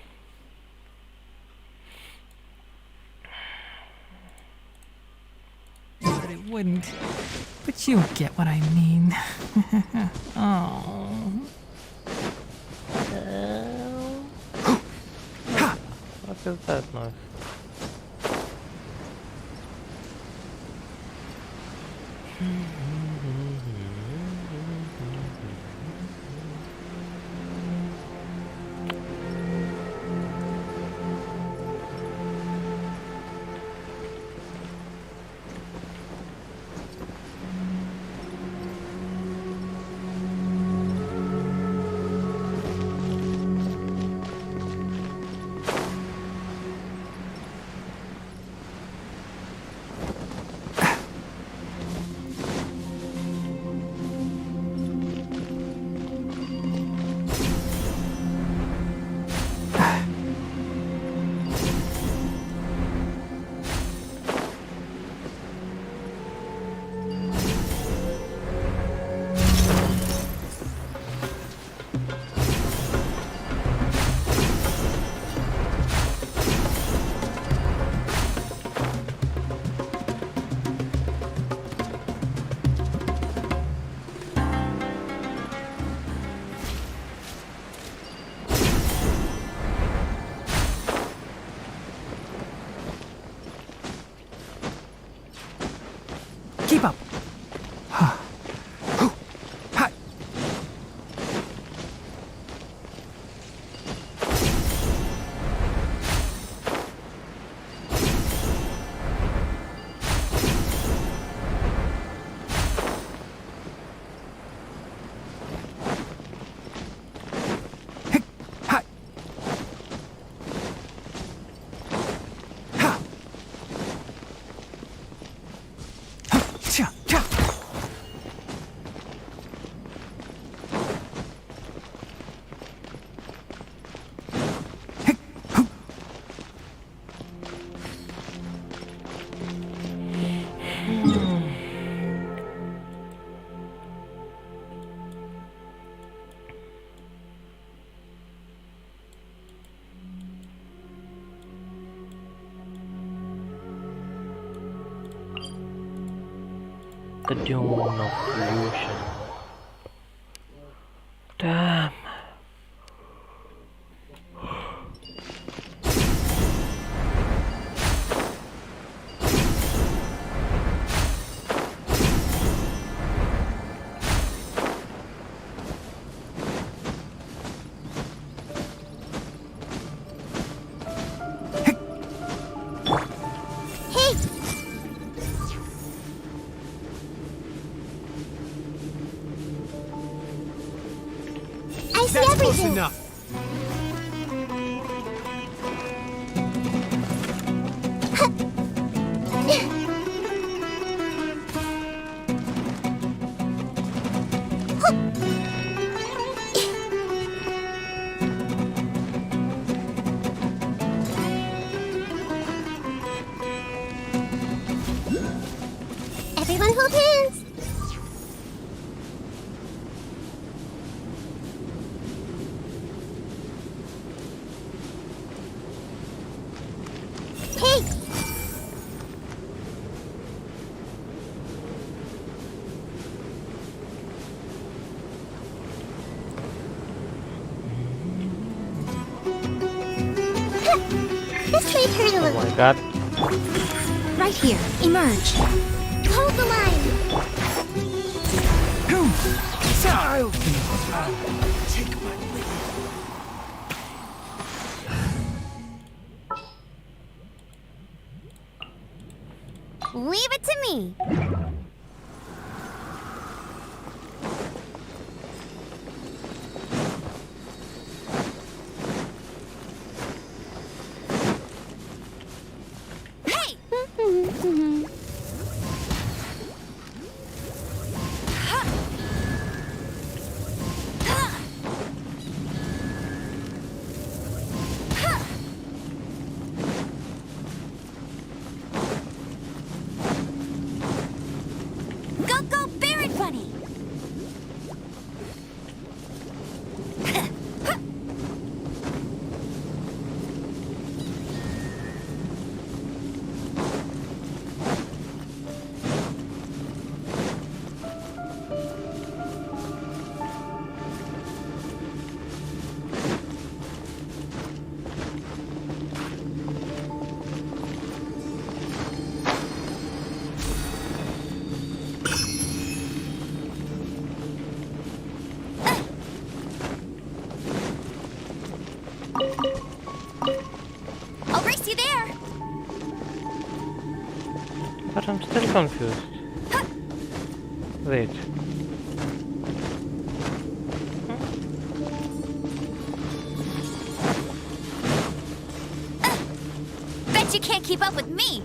But it wouldn't. But you get what I mean. Oh. What is that noise? The Dune of Illusion. Damn. I see That's close everything. enough. Everyone hold hands. Hey! This may hurt a Oh little. my god. Right here. Emerge. Hold the line. Leave it to me. Hey! Go, go, Barret Bunny! I'll race you there! But I'm still confused. Wait. Bet you can't keep up with me!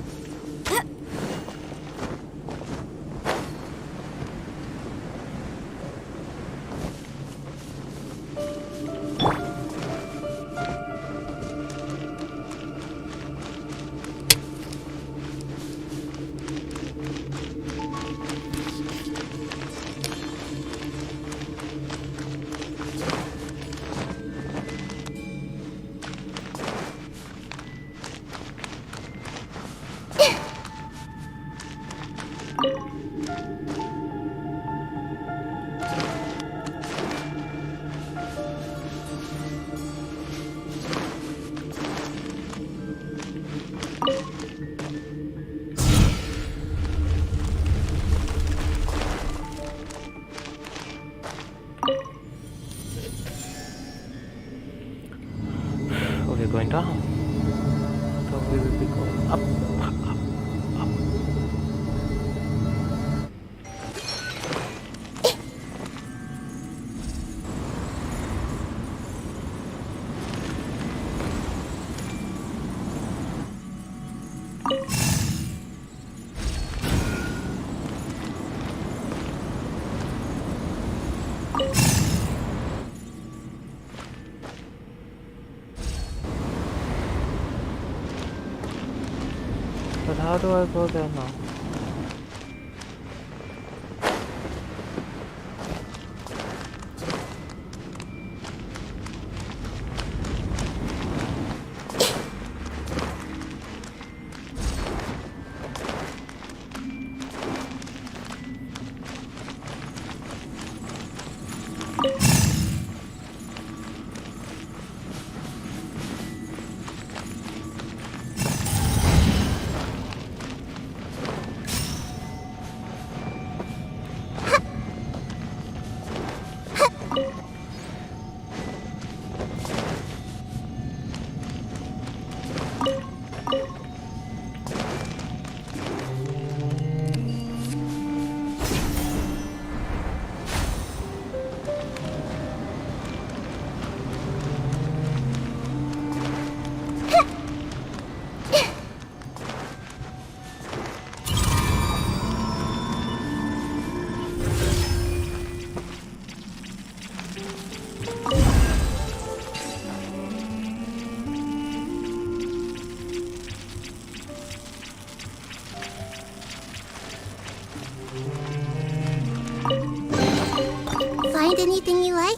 Oh, we're going down. So we will be going up, up, up, up. But how do I go there now? find anything you like?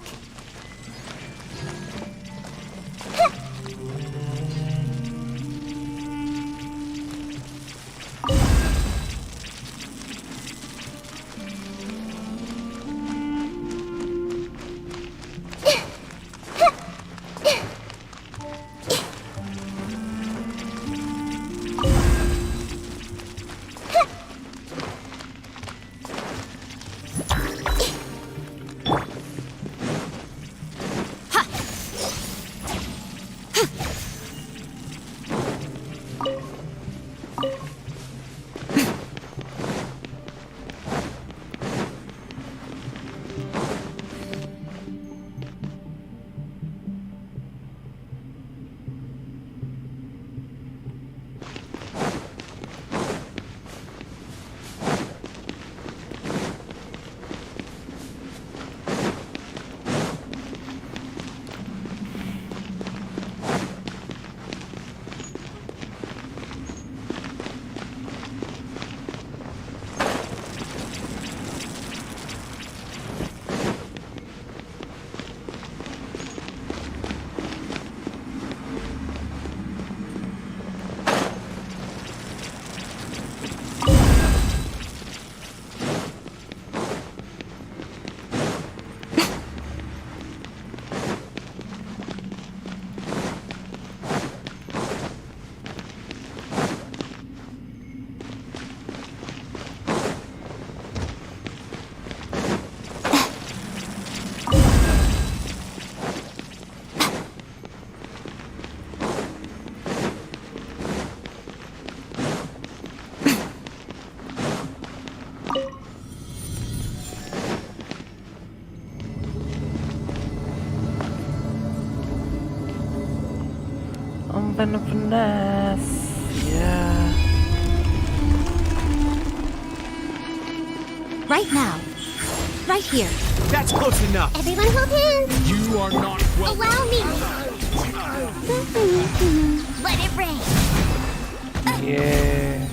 I'm gonna finesse. Yeah. Right now. Right here. That's close enough. Everyone hold hands. You are not welcome. Allow me. Let it rain. Yeah.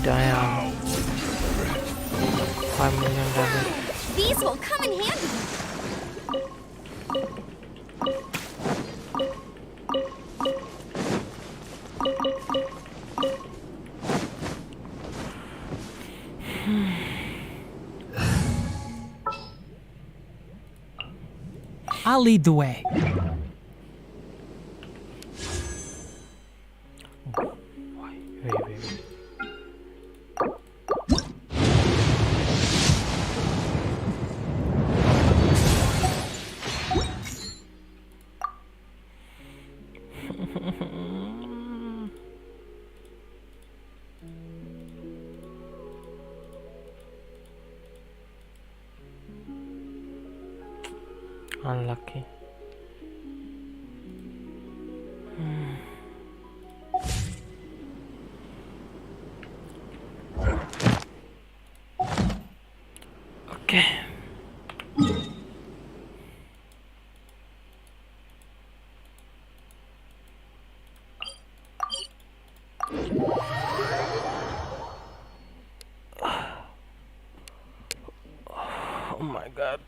Damn. 5 million damage. These will come in handy. I'll lead the way. Wait. Unlucky. Okay. Oh my god.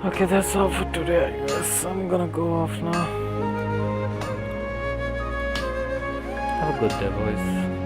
Okay, that's all for today, I guess. I'm gonna go off now. Have a good day, boys.